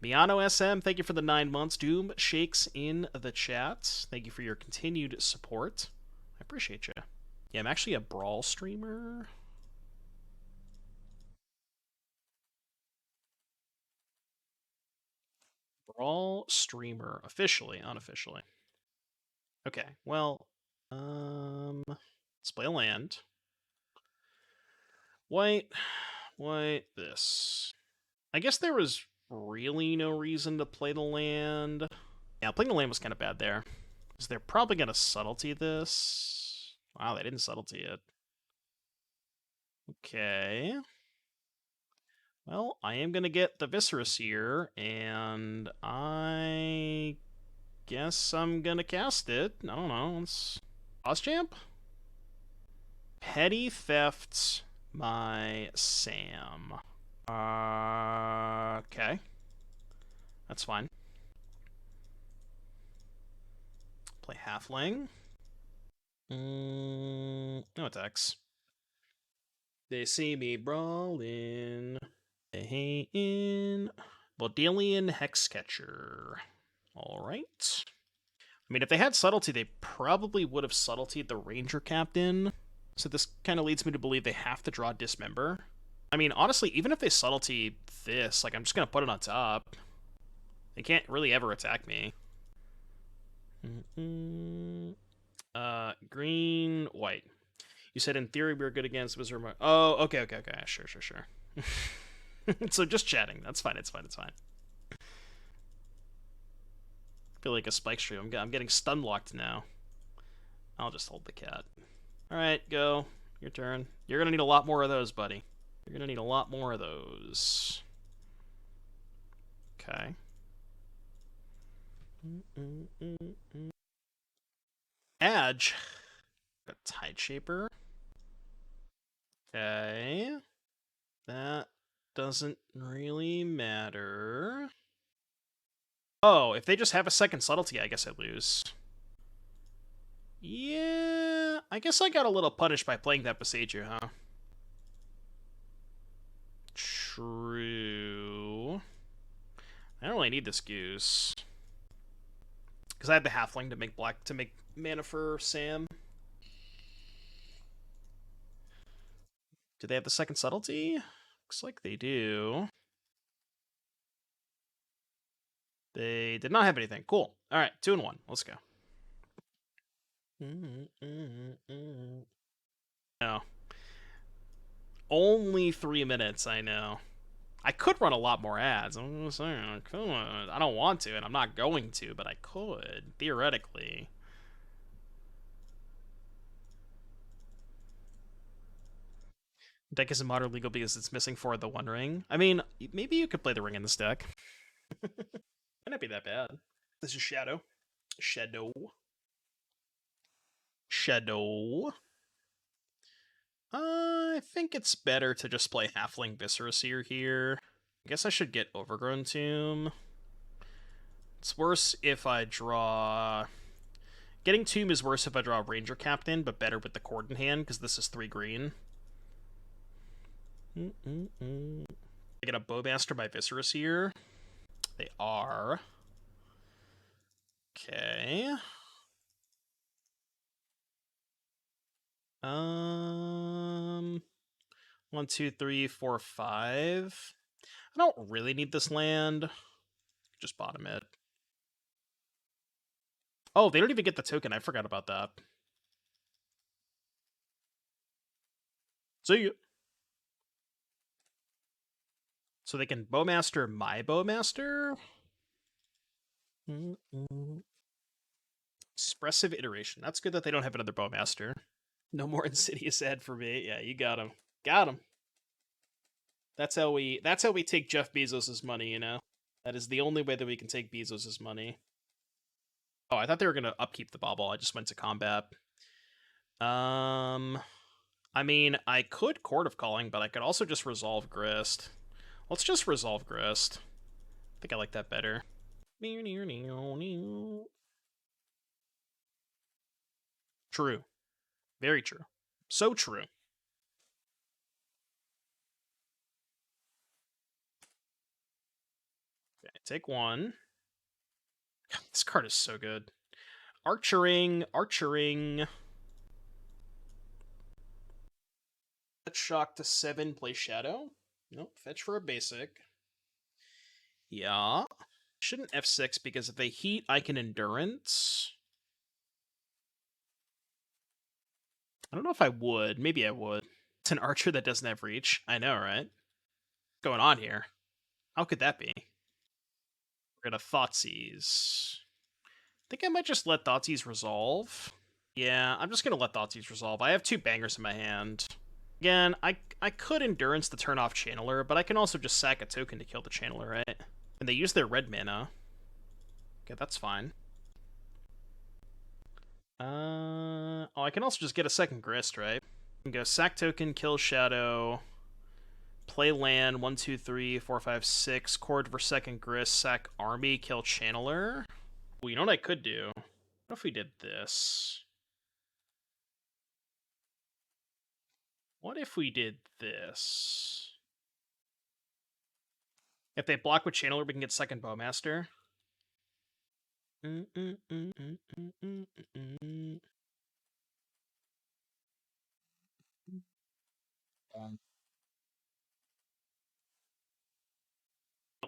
Miano SM, thank you for the 9 months. Doom shakes in the chat. Thank you for your continued support. I appreciate you. Yeah, I'm actually a Brawl streamer. Brawl streamer. Officially, unofficially. Okay, well, let's play a land. White, this. I guess there was really no reason to play the land. Yeah, playing the land was kind of bad there. Because they're probably going to subtlety this. Wow, they didn't subtlety it. Okay. Well, I am going to get the Viscera Seer, and I guess I'm going to cast it. I don't know. Let's... Champ? Petty Theft my Sam. Okay. That's fine. Play Halfling. No attacks. They see me brawling. They hatin'. Bodillion Hexcatcher. Alright. I mean, if they had Subtlety, they probably would have Subtletied the Ranger-Captain. So this kind of leads me to believe they have to draw Dismember. I mean, honestly, even if they Subtlety this, like, I'm just going to put it on top. They can't really ever attack me. Green, white. You said in theory we were good against Wizard. Oh, okay. Sure. So just chatting. That's fine. It's fine. I feel like a spike stream. I'm getting stun locked now. I'll just hold the cat. All right, go. Your turn. You're gonna need a lot more of those, buddy. You're gonna need a lot more of those. Okay. Edge. A Tide Shaper. Okay. That doesn't really matter. Oh, if they just have a second subtlety, I guess I lose. Yeah, I guess I got a little punished by playing that Boseiju, huh? True. I don't really need this Goose. Because I had the Halfling to make mana for Sam. Do they have the second subtlety? Looks like they do. They did not have anything. Cool. Alright, 2 and 1. Let's go. No. Only 3 minutes, I know. I could run a lot more ads. I'm just saying, I could. I don't want to, and I'm not going to, but I could, theoretically. Deck isn't modern legal because it's missing 4 of the One Ring. I mean, maybe you could play the ring in this deck. Might not be that bad. This is Shadow. I think it's better to just play Halfling Viscera Seer here. I guess I should get Overgrown Tomb. It's worse if I draw... Getting Tomb is worse if I draw Ranger-Captain, but better with the Chord in hand, because this is 3 green. I get a Bowmaster by Viscera Seer. They are. Okay. 1, 2, 3, 4, 5. I don't really need this land. Just bottom it. Oh, they don't even get the token. I forgot about that. See you. So they can Bowmaster my Bowmaster? Expressive Iteration. That's good that they don't have another Bowmaster. No more Insidious Ed for me. Yeah, you got him. Got him. That's how we take Jeff Bezos' money, you know? That is the only way that we can take Bezos' money. Oh, I thought they were going to upkeep the bauble. I just went to combat. I mean, I could Chord of Calling, but I could also just resolve Grist. Let's just resolve Grist. I think I like that better. True. Very true. So true. Okay, take 1. This card is so good. Archering. Fetch shock to 7, play Shadow. Nope, fetch for a basic. Yeah. Shouldn't F6 because if they heat, I can Endurance. I don't know if I would. Maybe I would. It's an archer that doesn't have reach. I know, right? What's going on here? How could that be? We're gonna Thoughtseize. I think I might just let Thoughtseize resolve. Yeah, I'm just gonna let Thoughtseize resolve. I have 2 bangers in my hand. Again, I could Endurance to turn off Channeler, but I can also just sack a token to kill the Channeler, right? And they use their red mana. Okay, that's fine. Oh, I can also just get a second Grist, right? I can go sack token, kill Shadow, play land, 1, 2, 3, 4, 5, 6, Chord for second Grist, sack army, kill Channeler. Well, you know what I could do? What if we did this? What if we did this? If they block with Channeler, we can get second Bowmaster.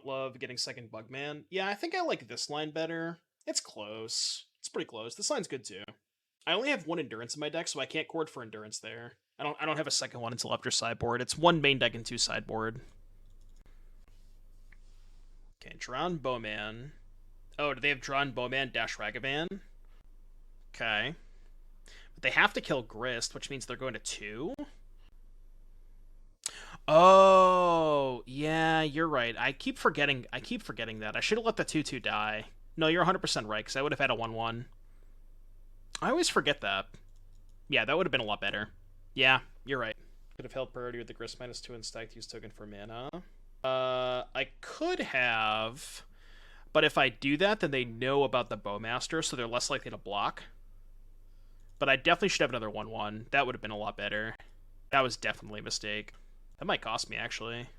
Love getting second Bugman. Yeah, I think I like this line better. It's close. It's pretty close. This line's good too. I only have 1 Endurance in my deck, so I can't Chord for Endurance there. I don't have a second one until after sideboard. It's 1 main deck and 2 sideboard. Okay, Drown Bowman. Oh, do they have Drawn Bowman dash Ragavan? Okay. But they have to kill Grist, which means they're going to 2. Oh, yeah, you're right. I keep forgetting that. I should have let the 2/2 die. No, you're 100% right, because I would have had a 1/1. I always forget that. Yeah, that would have been a lot better. Yeah, you're right. Could have held priority with the Grist -2 and stacked use token for mana. I could have, but if I do that, then they know about the Bowmaster, so they're less likely to block. But I definitely should have another 1/1. That would have been a lot better. That was definitely a mistake. That might cost me, actually.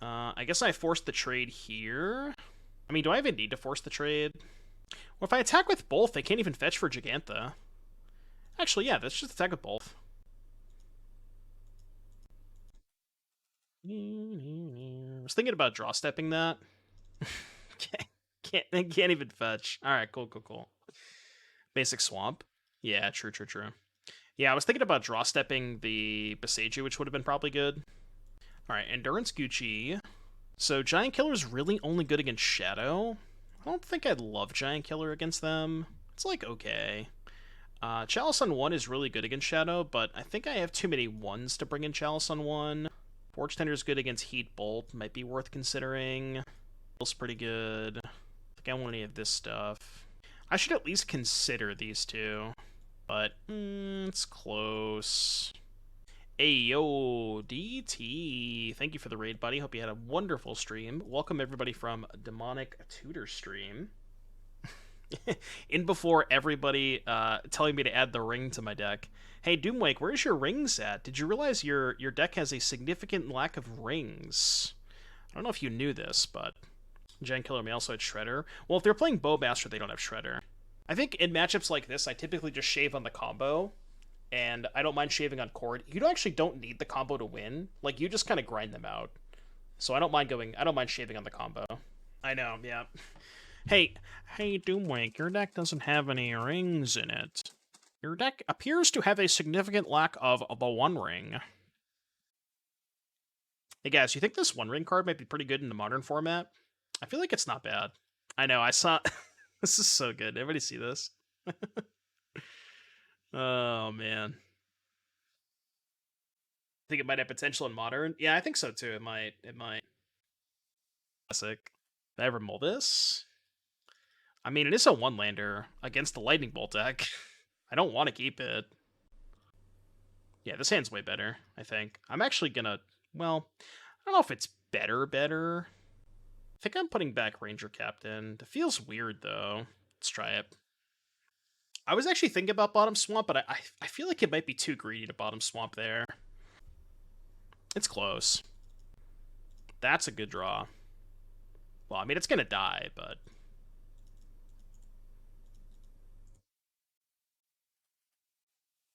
I guess I forced the trade here. I mean, do I even need to force the trade? Well, if I attack with both, they can't even fetch for Gigantha. Actually, yeah, let's just attack with both. I was thinking about draw stepping that. can't even fetch. All right, cool. Basic swamp. Yeah, true. Yeah, I was thinking about draw stepping the Boseiju, which would have been probably good. All right, Endurance Gucci. So Giant Killer is really only good against Shadow. I don't think I'd love Giant Killer against them. It's like okay. Chalice on 1 is really good against Shadow, but I think I have too many 1s to bring in Chalice on 1. Forge-Tender is good against Heat Bolt. Might be worth considering. Feels pretty good. I think I want any of this stuff. I should at least consider these two. But, it's close. Ayo, DT. Thank you for the raid, buddy. Hope you had a wonderful stream. Welcome everybody from Demonic Tutor Stream. In before everybody telling me to add the ring to my deck. Hey, Doomwake, where's your rings at? Did you realize your deck has a significant lack of rings? I don't know if you knew this, but Gen Killer may also had Shredder. Well, if they're playing Bowmaster, they don't have Shredder. I think in matchups like this, I typically just shave on the combo, and I don't mind shaving on Chord. You actually don't need the combo to win. Like, you just kind of grind them out. So I don't mind shaving on the combo. I know, yeah. Hey, Doomwake, your deck doesn't have any rings in it. Your deck appears to have a significant lack of the One Ring. Hey guys, you think this One Ring card might be pretty good in the Modern format? I feel like it's not bad. I know, I saw... This is so good. Everybody see this? Oh, man. I think it might have potential in Modern. Yeah, I think so, too. It might. Classic. Did I ever mull this? I mean, it is a one-lander against the Lightning Bolt deck. I don't want to keep it. Yeah, this hand's way better, I think. I'm actually gonna... Well, I don't know if it's better. I think I'm putting back Ranger-Captain. It feels weird, though. Let's try it. I was actually thinking about Bottom Swamp, but I feel like it might be too greedy to Bottom Swamp there. It's close. That's a good draw. Well, I mean, it's gonna die, but...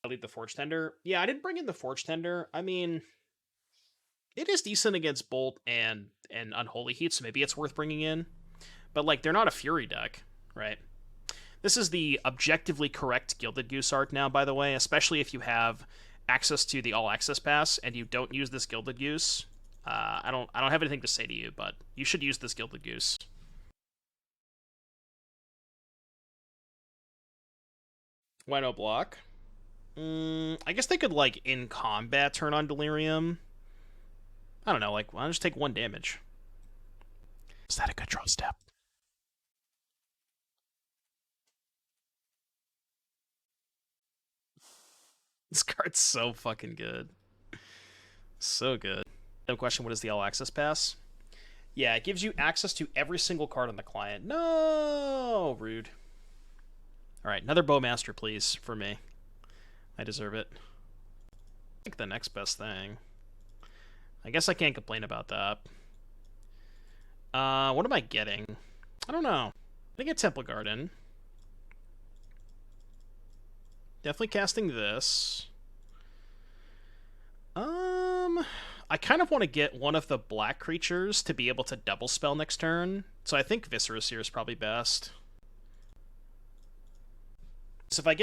I leave the Forge-Tender. Yeah, I didn't bring in the Forge-Tender. I mean... It is decent against Bolt and Unholy Heat, so maybe it's worth bringing in. But, like, they're not a Fury deck, right? This is the objectively correct Gilded Goose art now, by the way, especially if you have access to the All Access Pass and you don't use this Gilded Goose. I don't have anything to say to you, but you should use this Gilded Goose. Why no block? I guess they could, like, in combat turn on Delirium. I don't know, like, I'll just take 1 damage. Is that a good draw step? This card's so fucking good. So good. No question, what is the All Access Pass? Yeah, it gives you access to every single card on the client. No! Rude. Alright, another Bowmaster, please, for me. I deserve it. I think the next best thing. I guess I can't complain about that. What am I getting? I don't know. I think it's Temple Garden. Definitely casting this. I kind of want to get one of the black creatures to be able to double spell next turn. So I think Viscera Seer is probably best. So if I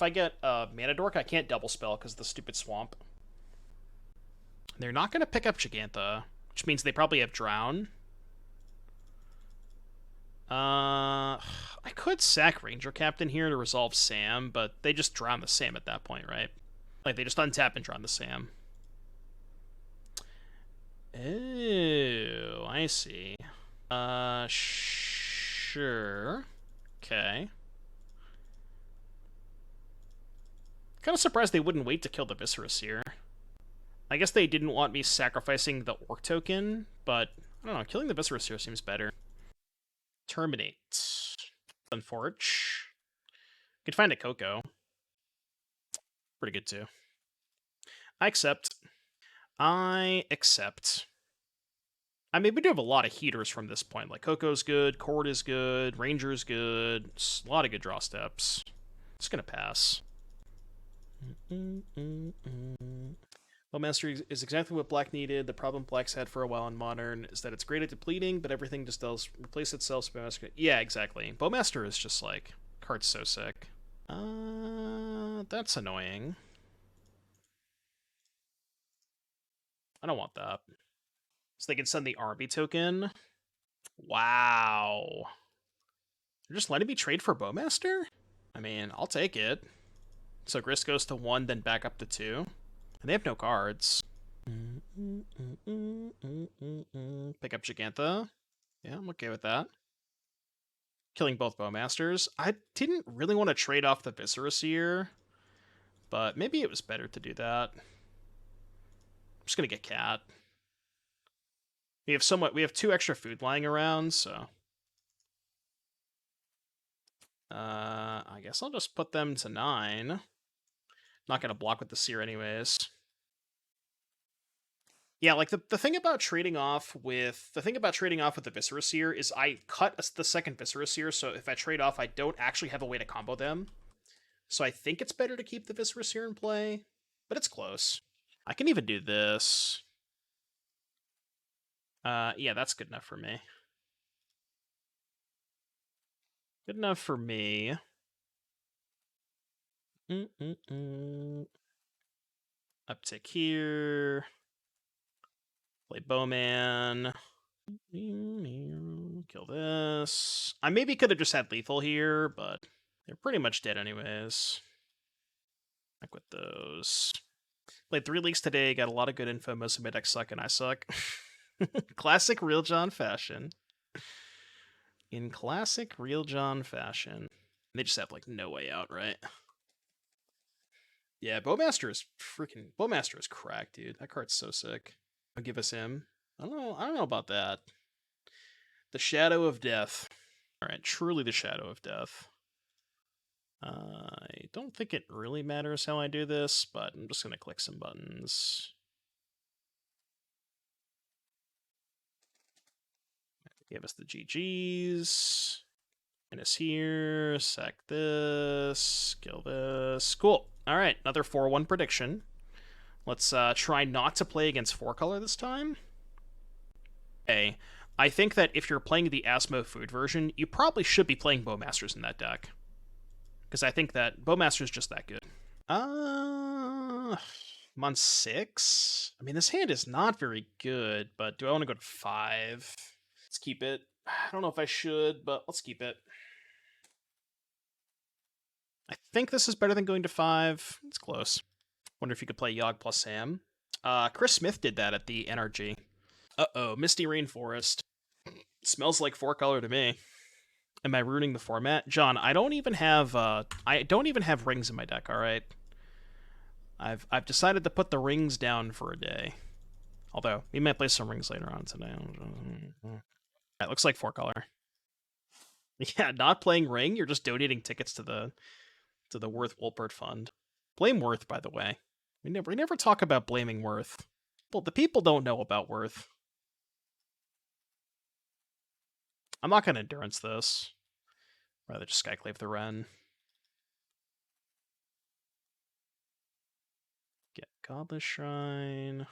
get a Mana Dork, I can't double spell because of the stupid swamp. They're not going to pick up Gigantha, which means they probably have Drown. I could sack Ranger-Captain here to resolve Sam, but they just drown the Sam at that point, right? Like, they just untap and drown the Sam. Oh, I see. Sure. Okay. Kind of surprised they wouldn't wait to kill the Viscera Seer. I guess they didn't want me sacrificing the Orc token, but I don't know, killing the Viscera Seer seems better. Terminate. Unforge. Could find a Coco. Pretty good too. I accept. I mean, we do have a lot of heaters from this point. Like, Coco's good, Chord is good, Ranger's good. It's a lot of good draw steps. It's gonna pass. Bowmaster is exactly what Black needed. The problem Black's had for a while in Modern is that it's great at depleting, but everything just does replace itself. So Bowmaster... Yeah, exactly. Bowmaster is just like... Card's so sick. That's annoying. I don't want that. So they can send the army token? Wow. You're just letting me trade for Bowmaster? I mean, I'll take it. So Grist goes to 1, then back up to 2. And they have no cards. Pick up Gigantha. Yeah, I'm okay with that. Killing both Bowmasters. I didn't really want to trade off the Viscera Seer, but maybe it was better to do that. just gonna get cat. We have 2 extra food lying around, so I guess I'll just put them to 9. Not gonna block with the Seer anyways. Yeah, like the thing about trading off with the Viscera Seer is I cut the second Viscera Seer, so if I trade off, I don't actually have a way to combo them. So I think it's better to keep the Viscera Seer in play, but it's close. I can even do this. Yeah, that's good enough for me. Good enough for me. Uptick here. Play Bowman. Kill this. I maybe could have just had lethal here, but they're pretty much dead anyways. Like with those. Played 3 leagues today, got a lot of good info, most of my decks suck and I suck. Classic Real John fashion. In classic Real John fashion. They just have like no way out, right? Yeah, Bowmaster is cracked, dude. That card's so sick. I'll give us him. I don't know about that. The Shadow of Death. Alright, truly the Shadow of Death. I don't think it really matters how I do this, but I'm just going to click some buttons. Give us the GGs. And it's here. Sack this. Kill this. Cool. Alright, another 4-1 prediction. Let's try not to play against 4-color this time. Okay. I think that if you're playing the Asmo Food version, you probably should be playing Bowmasters in that deck. Because I think that Bowmaster's just that good. I'm on 6? I mean, this hand is not very good, but do I want to go to 5? Let's keep it. I don't know if I should, but let's keep it. I think this is better than going to 5. It's close. Wonder if you could play Yogg plus Sam. Chris Smith did that at the NRG. Uh-oh, Misty Rainforest. Smells like 4-color to me. Am I ruining the format? John, I don't even have rings in my deck, alright? I've decided to put the rings down for a day. Although, we might play some rings later on today. It looks like 4-color. Yeah, not playing ring, you're just donating tickets to the Worth Wolpert Fund. Blame Worth, by the way. We never talk about blaming Worth. Well, the people don't know about Worth. I'm not going to endurance this. Rather just Skyclave the Wren. Get Godless Shrine.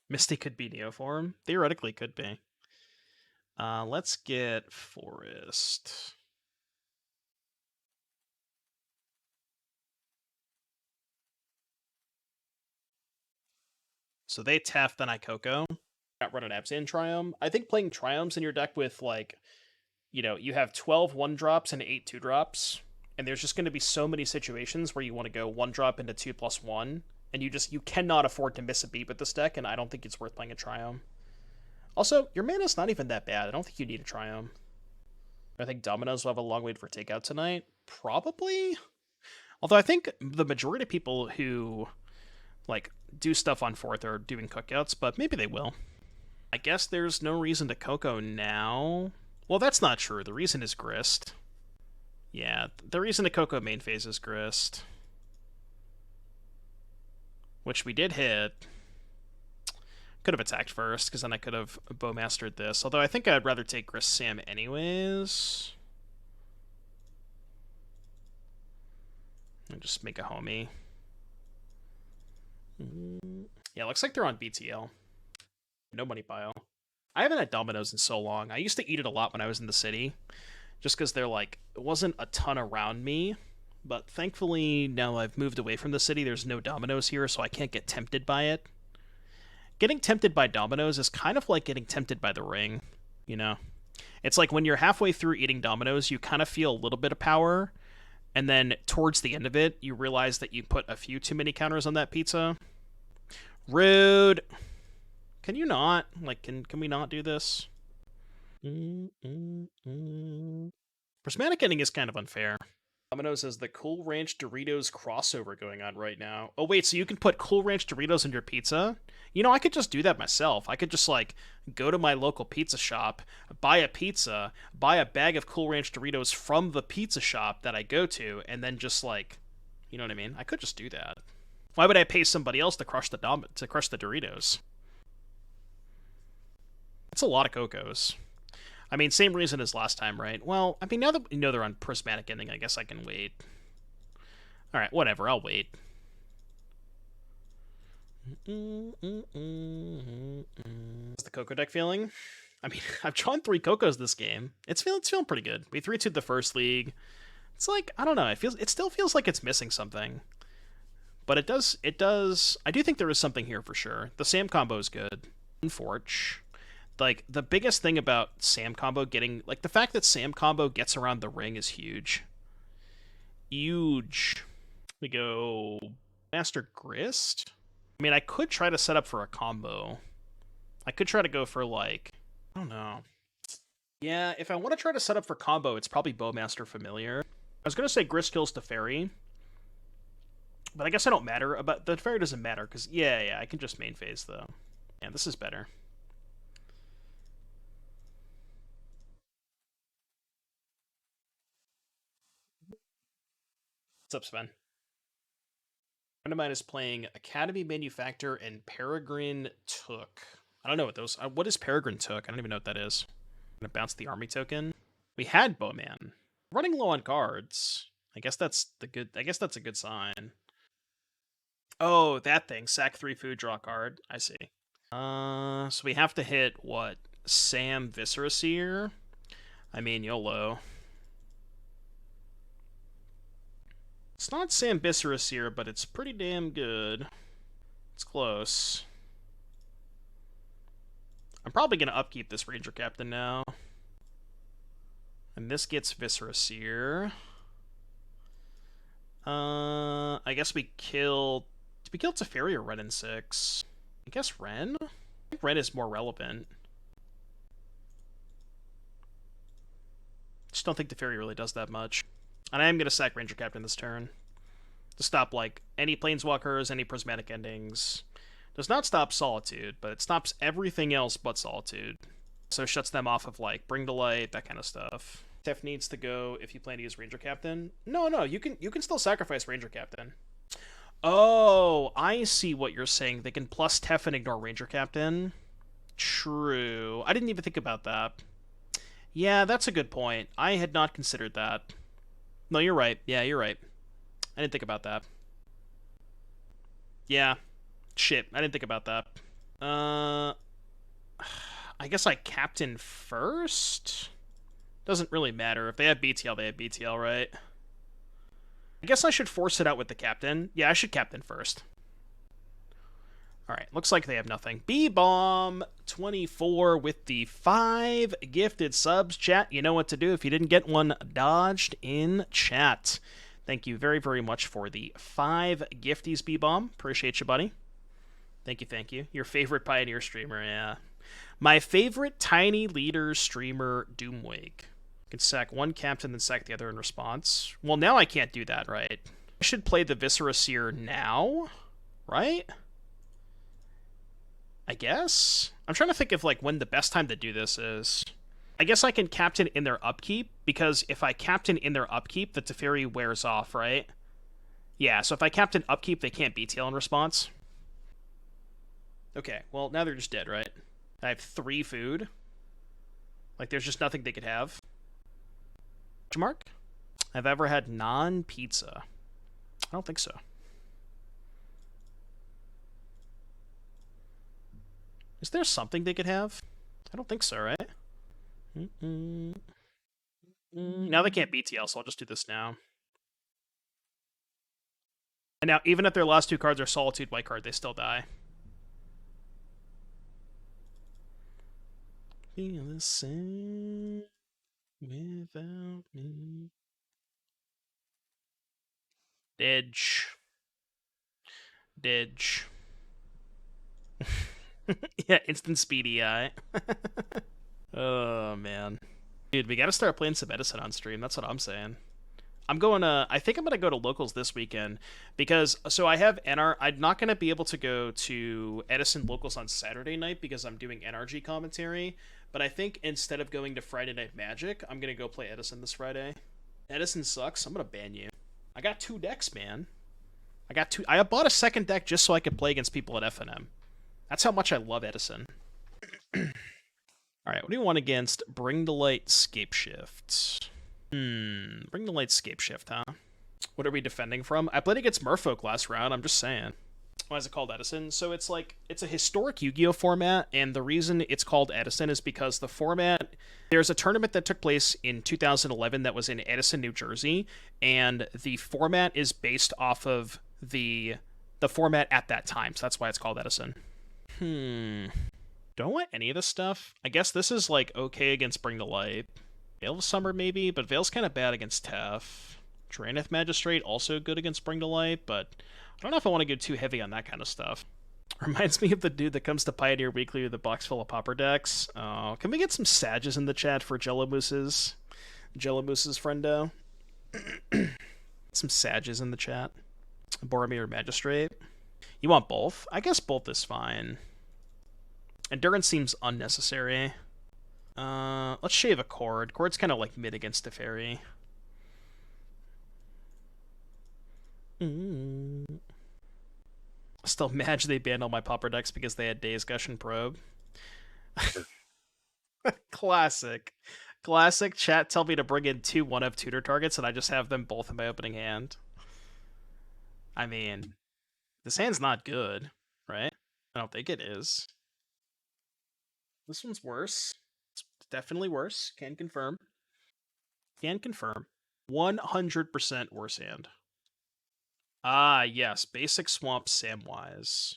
Misty could be Neoform. Theoretically could be. Let's get Forest. So they Taft, then I Coco. Got run an Abzan Triumph. I think playing Triumphs in your deck with, like, you know, you have 12 1-drops and 8 2-drops, and there's just going to be so many situations where you want to go 1-drop into 2+1, and you cannot afford to miss a beat with this deck, and I don't think it's worth playing a Triumph. Also, your mana's not even that bad. I don't think you need a Triumph. I think Dominoes will have a long wait for takeout tonight. Probably. Although I think the majority of people who, like, do stuff on 4th are doing cookouts, but maybe they will. I guess there's no reason to Coco now. Well, that's not true. The reason is Grist. Yeah, the reason to Coco main phase is Grist. Which we did hit. Could have attacked first, because then I could have Bowmastered this. Although I think I'd rather take Grist Sam anyways. And just make a homie. Yeah, looks like they're on BTL. No money pile. I haven't had Dominoes in so long. I used to eat it a lot when I was in the city. Just because they're like, it wasn't a ton around me. But thankfully, now I've moved away from the city, there's no Dominoes here, so I can't get tempted by it. Getting tempted by Dominoes is kind of like getting tempted by the ring, you know? It's like when you're halfway through eating Dominoes, you kind of feel a little bit of power, and then towards the end of it, you realize that you put a few too many counters on that pizza. Rude! Can you not? Like, can we not do this? Prismatic ending is kind of unfair. Domino's has the Cool Ranch Doritos crossover going on right now. Oh wait, so you can put Cool Ranch Doritos in your pizza? You know, I could just do that myself. I could just, like, go to my local pizza shop, buy a pizza, buy a bag of Cool Ranch Doritos from the pizza shop that I go to, and then just, like, you know what I mean? I could just do that. Why would I pay somebody else to crush the Doritos? It's a lot of Cocos. I mean, same reason as last time, right? Well, I mean, now that we know they're on Prismatic Ending, I guess I can wait. Alright, whatever, I'll wait. How's the Coco deck feeling? I mean, I've drawn 3 Cocos this game. It's feeling pretty good. We 3-2'd the first league. It's like, I don't know, it still feels like it's missing something. But it does, I do think there is something here for sure. The Sam combo is good. Forge. Like, the biggest thing about Sam combo getting... Like, the fact that Sam combo gets around the ring is huge. Huge. We go... Master Grist? I mean, I could try to set up for a combo. I could try to go for, like... I don't know. Yeah, if I want to try to set up for combo, it's probably Bowmaster Familiar. I was going to say Grist kills the Fairy. But I guess I don't matter about... The Fairy doesn't matter, because... Yeah, I can just main phase, though. Yeah, this is better. What's up, Sven? A friend of mine is playing Academy Manufactor and Peregrine Took. I don't know what those... what is Peregrine Took? I don't even know what that is. I'm gonna bounce the army token. We had Bowman. Running low on cards. I guess that's a good sign. Oh, that thing. Sack 3 food, draw a card. I see. So we have to hit, what? Sam Viscera Seer? I mean, YOLO. It's not Sam Viscera Seer, but it's pretty damn good. It's close. I'm probably going to upkeep this Ranger-Captain now. And this gets Viscera Seer. I guess we kill... Did we kill Teferi or Ren in 6? I guess Ren? I think Ren is more relevant. Just don't think Teferi really does that much. And I am going to sack Ranger-Captain this turn. To stop, like, any Planeswalkers, any Prismatic Endings. Does not stop Solitude, but it stops everything else but Solitude. So it shuts them off of, like, Bring to Light, that kind of stuff. Tef needs to go if you plan to use Ranger-Captain. No, you can still sacrifice Ranger-Captain. Oh, I see what you're saying. They can plus Tef and ignore Ranger-Captain. True. I didn't even think about that. Yeah, that's a good point. I had not considered that. No, you're right. Yeah, you're right. I didn't think about that. Yeah. Shit, I didn't think about that. I guess I captain first? Doesn't really matter. If they have BTL, they have BTL, right? I guess I should force it out with the captain. Yeah, I should captain first. Alright, looks like they have nothing. B-Bomb 24 with the 5 gifted subs. Chat, you know what to do if you didn't get one dodged in chat. Thank you very, very much for the 5 gifties, B-Bomb. Appreciate you, buddy. Thank you, thank you. Your favorite Pioneer streamer, yeah. My favorite Tiny Leader streamer, Doomwake. Can sack one captain, then sack the other in response. Well, now I can't do that, right? I should play the Viscera Seer now, right? I guess? I'm trying to think of, like, when the best time to do this is. I guess I can captain in their upkeep, because if I captain in their upkeep, the Teferi wears off, right? Yeah, so if I captain upkeep, they can't BTL in response. Okay, well, now they're just dead, right? I have 3 food. Like, there's just nothing they could have. Mark? I've ever had non-pizza. I don't think so. Is there something they could have? I don't think so, right? Now they can't BTL, so I'll just do this now. And now, even if their last 2 cards are Solitude white card, they still die. Feel the same without me. Didge. Yeah, instant speedy eye. Oh, man. Dude, we gotta start playing some Edison on stream. That's what I'm saying. I think I'm gonna go to locals this weekend because so I have NR. I'm not gonna be able to go to Edison locals on Saturday night because I'm doing NRG commentary. But I think instead of going to Friday Night Magic, I'm gonna go play Edison this Friday. Edison sucks. I'm gonna ban you. I got 2 decks, man. I got 2. I bought a second deck just so I could play against people at FNM. That's how much I love Edison. All right, what do you want against Bring to Light Scapeshift? Bring to Light Scapeshift, huh? What are we defending from? I played against Merfolk last round, I'm just saying. Why is it called Edison? So it's like, it's a historic Yu-Gi-Oh format, and the reason it's called Edison is because the format, there's a tournament that took place in 2011 that was in Edison, New Jersey, and the format is based off of the format at that time, so that's why it's called Edison. Don't want any of this stuff. I guess this is like okay against Bring to Light. Veil of Summer maybe, but Veil's kind of bad against Tef. Drannith Magistrate also good against Bring to Light, but I don't know if I want to go too heavy on that kind of stuff. Reminds me of the dude that comes to Pioneer Weekly with a box full of popper decks. Oh, can we get some Sages in the chat for Jello Moose's? Jello Moose's friendo. Some Sages in the chat. Boromir Magistrate. You want both? I guess both is fine. Endurance seems unnecessary. Let's shave a Chord. Chord's kind of like mid against a fairy. Still mad they banned all my popper decks because they had Days Gush and Probe. Classic. Classic. Chat tell me to bring in 2 1-of tutor targets and I just have them both in my opening hand. I mean, this hand's not good, right? I don't think it is. This one's worse. It's definitely worse. Can confirm. Can confirm. 100% worse hand. Ah, yes. Basic Swamp Samwise.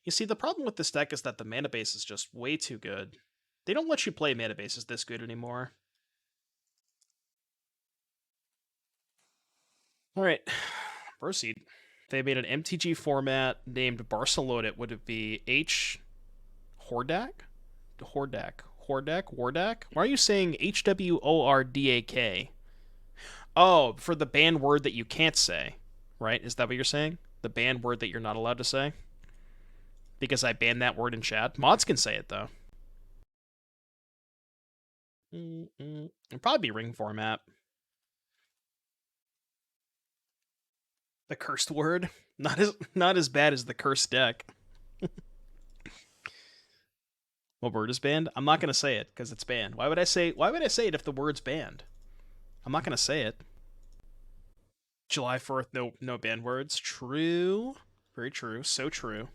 You see, the problem with this deck is that the mana base is just way too good. They don't let you play mana bases this good anymore. Alright. Proceed. They made an MTG format named Barcelona. Would it be H... Hordak? Hordak? Why are you saying HWORDAK? Oh, for the banned word that you can't say, right? Is that what you're saying? The banned word that you're not allowed to say? Because I banned that word in chat. Mods can say it, though. It'll probably be ring format. The cursed word? Not as bad as the cursed deck. What word is banned? I'm not gonna say it because it's banned. Why would I say it if the word's banned? I'm not gonna say it. July 4th, no banned words. True. Very true. So true.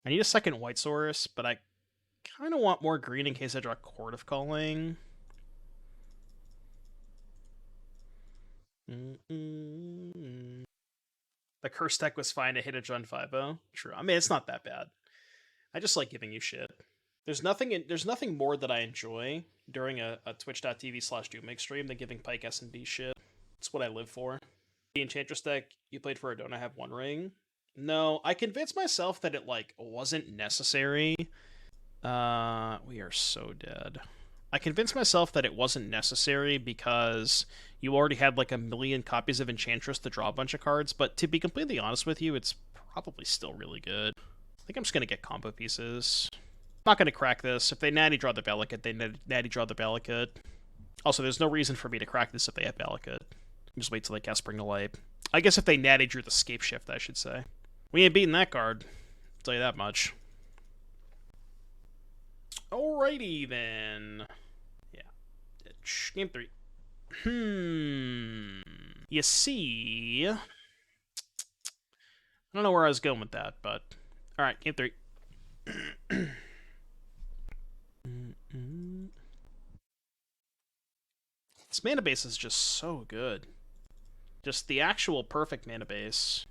I need a second White Saurus, but I kind of want more green in case I draw Chord of Calling. The curse deck was fine to hit a Jund 5-0. True. I mean, it's not that bad. I just like giving you shit. There's nothing more that I enjoy during a twitch.tv/DoomMix stream than giving Pike S&D shit. It's what I live for. The Enchantress deck you played for Don't I Have One Ring? No, I convinced myself that it, like, wasn't necessary. We are so dead. I convinced myself that it wasn't necessary because you already had like 1 million copies of Enchantress to draw a bunch of cards, but to be completely honest with you, it's probably still really good. I think I'm just going to get combo pieces. I'm not going to crack this. If they natty draw the Valakut, they natty draw the Valakut. Also, there's no reason for me to crack this if they have Valakut. Just wait till they cast Bring to Light. I guess if they natty drew the Scapeshift, I should say. We ain't beating that card. I'll tell you that much. Alrighty then. Game 3. You see... I don't know where I was going with that, but... Alright, Game 3. This mana base is just so good. Just the actual perfect mana base.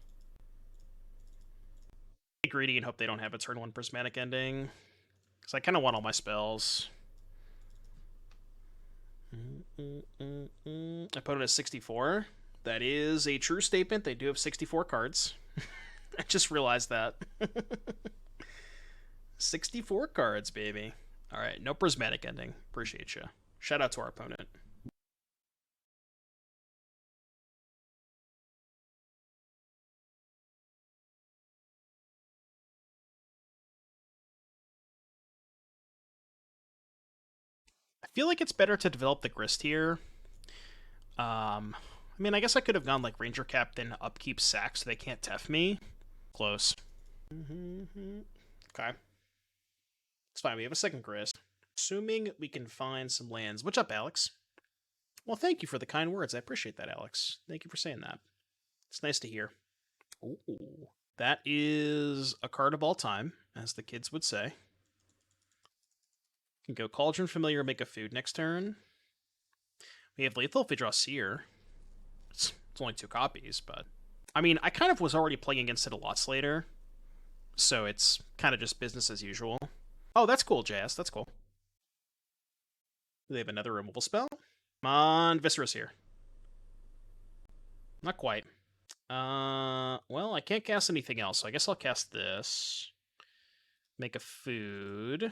Be greedy and hope they don't have a turn 1 prismatic ending. Because I kind of want all my spells. Opponent has 64. That is a true statement. They do have 64 cards. I just realized that. 64 cards, baby. Alright, no prismatic ending. Appreciate you. Shout out to our opponent. I feel like it's better to develop the Grist here. I mean, I guess I could have gone like Ranger Captain, upkeep, sack, so they can't tef me. Close. Okay. It's fine, we have a second Grist. Assuming we can find some lands. What's up, Alex? Well, thank you for the kind words. I appreciate that, Alex. Thank you for saying that. It's nice to hear. Ooh. That is a card of all time, as the kids would say. Can go Cauldron Familiar, make a food next turn. We have lethal if we draw Seer. It's only 2 copies, but... I mean, I kind of was already playing against it a lot later, so it's kind of just business as usual. Oh, that's cool, JS. That's cool. Do they have another removal spell? Come on, Viscera Seer. Not quite. Well, I can't cast anything else, so I guess I'll cast this. Make a food.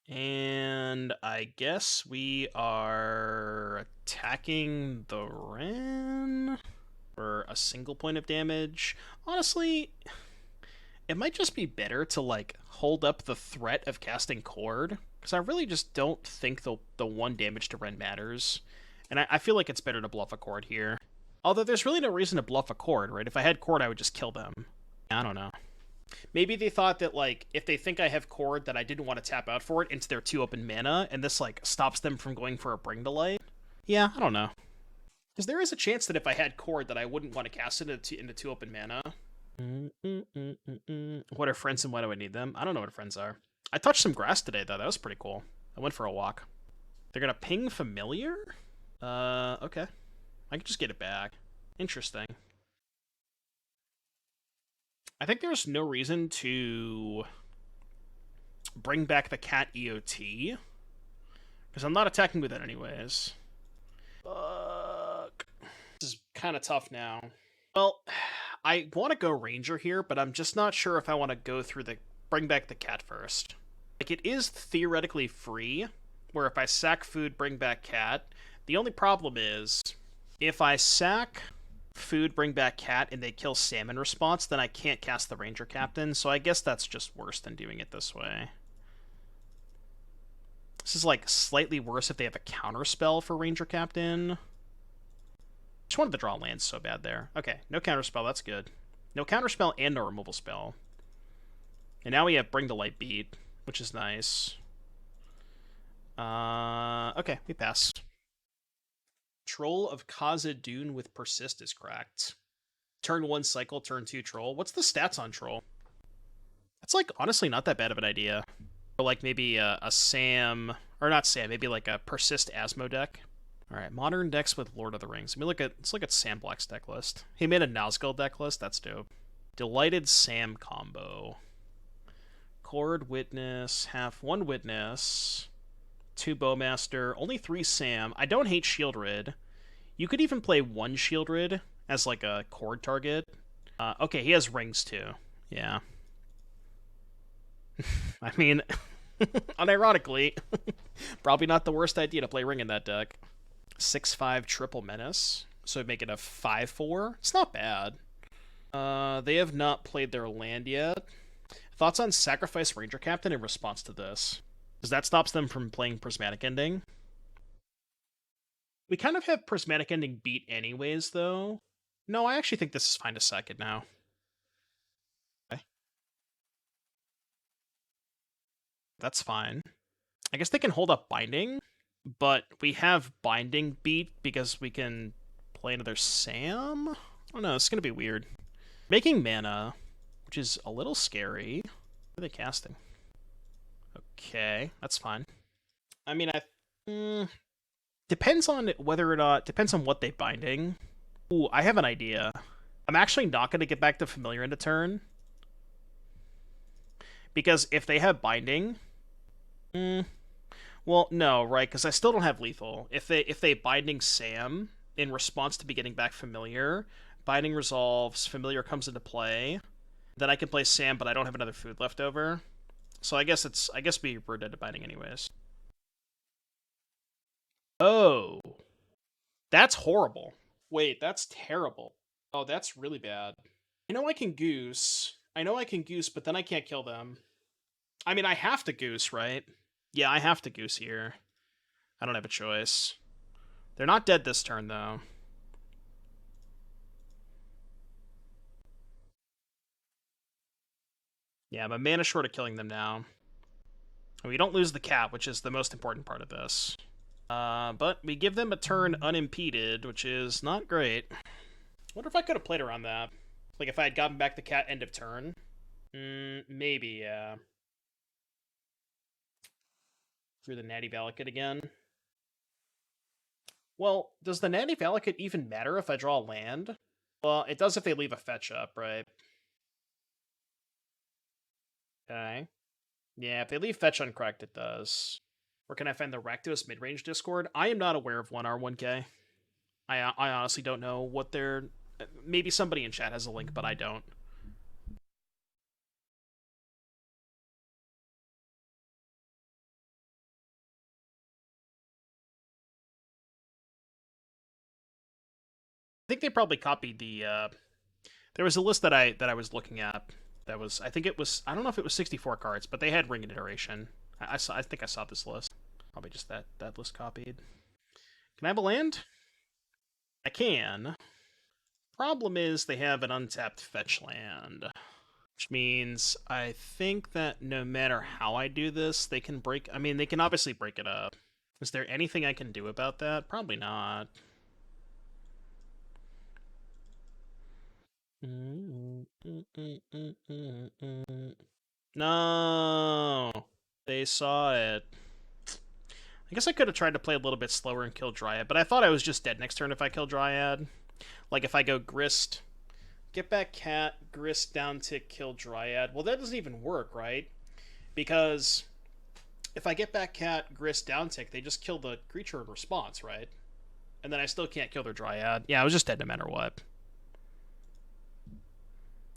And I guess we are attacking the Wren for a single point of damage. Honestly, it might just be better to, like, hold up the threat of casting Chord, because I really just don't think the 1 damage to Wren matters. And I feel like it's better to bluff a Chord here. Although there's really no reason to bluff a Chord, right? If I had Chord, I would just kill them. I don't know. Maybe they thought that, like, if they think I have Chord, that I didn't want to tap out for it into their 2 open mana, and this, like, stops them from going for a Bring to Light. Yeah, I don't know. Because there is a chance that if I had Chord, that I wouldn't want to cast it into 2 open mana. What are friends and why do I need them? I don't know what friends are. I touched some grass today, though. That was pretty cool. I went for a walk. They're gonna ping Familiar? Okay. I can just get it back. Interesting. I think there's no reason to bring back the cat EOT, because I'm not attacking with it anyways. Fuck. This is kind of tough now. Well, I want to go Ranger here, but I'm just not sure if I want to go through bring back the cat first. Like, it is theoretically free, where if I sack food, bring back cat. The only problem is, if I sack food, bring back cat, and they kill Sam in response, then I can't cast the Ranger Captain, so I guess that's just worse than doing it this way. This is, like, slightly worse if they have a counterspell for Ranger Captain. Just wanted to draw lands so bad there. Okay, no counterspell, that's good. No counterspell and no removal spell. And now we have Bring to Light Beat, which is nice. Okay, we pass. Troll of Khazad-dûn with Persist is cracked. Turn 1 cycle, turn 2 troll. What's the stats on troll? That's, like, honestly not that bad of an idea. Or, like, maybe a Sam... Or not Sam, maybe, like, a Persist Asmo deck. Alright, modern decks with Lord of the Rings. Let's look at Sam Black's deck list. He made a Nazgul deck list, that's dope. Delighted Sam combo. Chord, Witness, half 1 Witness... 2 Bowmaster, only 3 Sam. I don't hate Shieldred. You could even play 1 Shieldred as, like, a Chord target. Okay, he has rings, too. Yeah. I mean, unironically, probably not the worst idea to play ring in that deck. 6/5 Triple Menace, so make it a 5/4. It's not bad. They have not played their land yet. Thoughts on Sacrifice Ranger Captain in response to this? Because that stops them from playing Prismatic Ending. We kind of have Prismatic Ending beat anyways, though. No, I actually think this is fine to sack it now. Okay. That's fine. I guess they can hold up Binding, but we have Binding beat because we can play another Sam? I don't know, it's going to be weird. Making mana, which is a little scary. What are they casting? Okay, that's fine. I mean, depends on whether or not... Depends on what they Binding. Ooh, I have an idea. I'm actually not going to get back to Familiar into turn. Because if they have Binding... well, no, right, because I still don't have Lethal. If they Binding Sam in response to me getting back Familiar, Binding resolves, Familiar comes into play, then I can play Sam, but I don't have another food left over. So I guess we're dead to binding anyways. Oh. That's horrible. Wait, that's terrible. Oh, that's really bad. I know I can goose. But then I can't kill them. I mean, I have to goose, right? Yeah, I have to goose here. I don't have a choice. They're not dead this turn, though. Yeah, I'm a mana short of killing them now. We don't lose the cat, which is the most important part of this. But we give them a turn unimpeded, which is not great. Wonder if I could have played around that. Like, if I had gotten back the cat end of turn. Maybe, yeah. Through the Natty Valakut again. Well, does the Natty Valakut even matter if I draw a land? Well, it does if they leave a fetch up, right? Okay. Yeah, if they leave fetch uncracked, it does. Where can I find the Rakdos mid-range Discord? I am not aware of one R1K. I honestly don't know what they're... Maybe somebody in chat has a link, but I don't. I think they probably copied the... There was a list that I was looking at that was... I think it was... I don't know if it was 64 cards, but they had Ring and Iteration. I think I saw this list. Probably just that list copied. Can I have a land? I can. Problem is they have an untapped fetch land. Which means I think that no matter how I do this, they can break... I mean, they can obviously break it up. Is there anything I can do about that? Probably not. No! They saw it. I guess I could have tried to play a little bit slower and kill Dryad, but I thought I was just dead next turn if I kill Dryad. Like, if I go Grist, get back Cat, Grist, down tick, kill Dryad. Well, that doesn't even work, right? Because if I get back Cat, Grist, down tick, they just kill the creature in response, right? And then I still can't kill their Dryad. Yeah, I was just dead no matter what.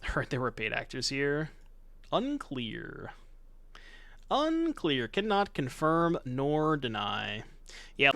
I heard there were paid actors here. Unclear. Unclear. Cannot confirm nor deny. Yeah.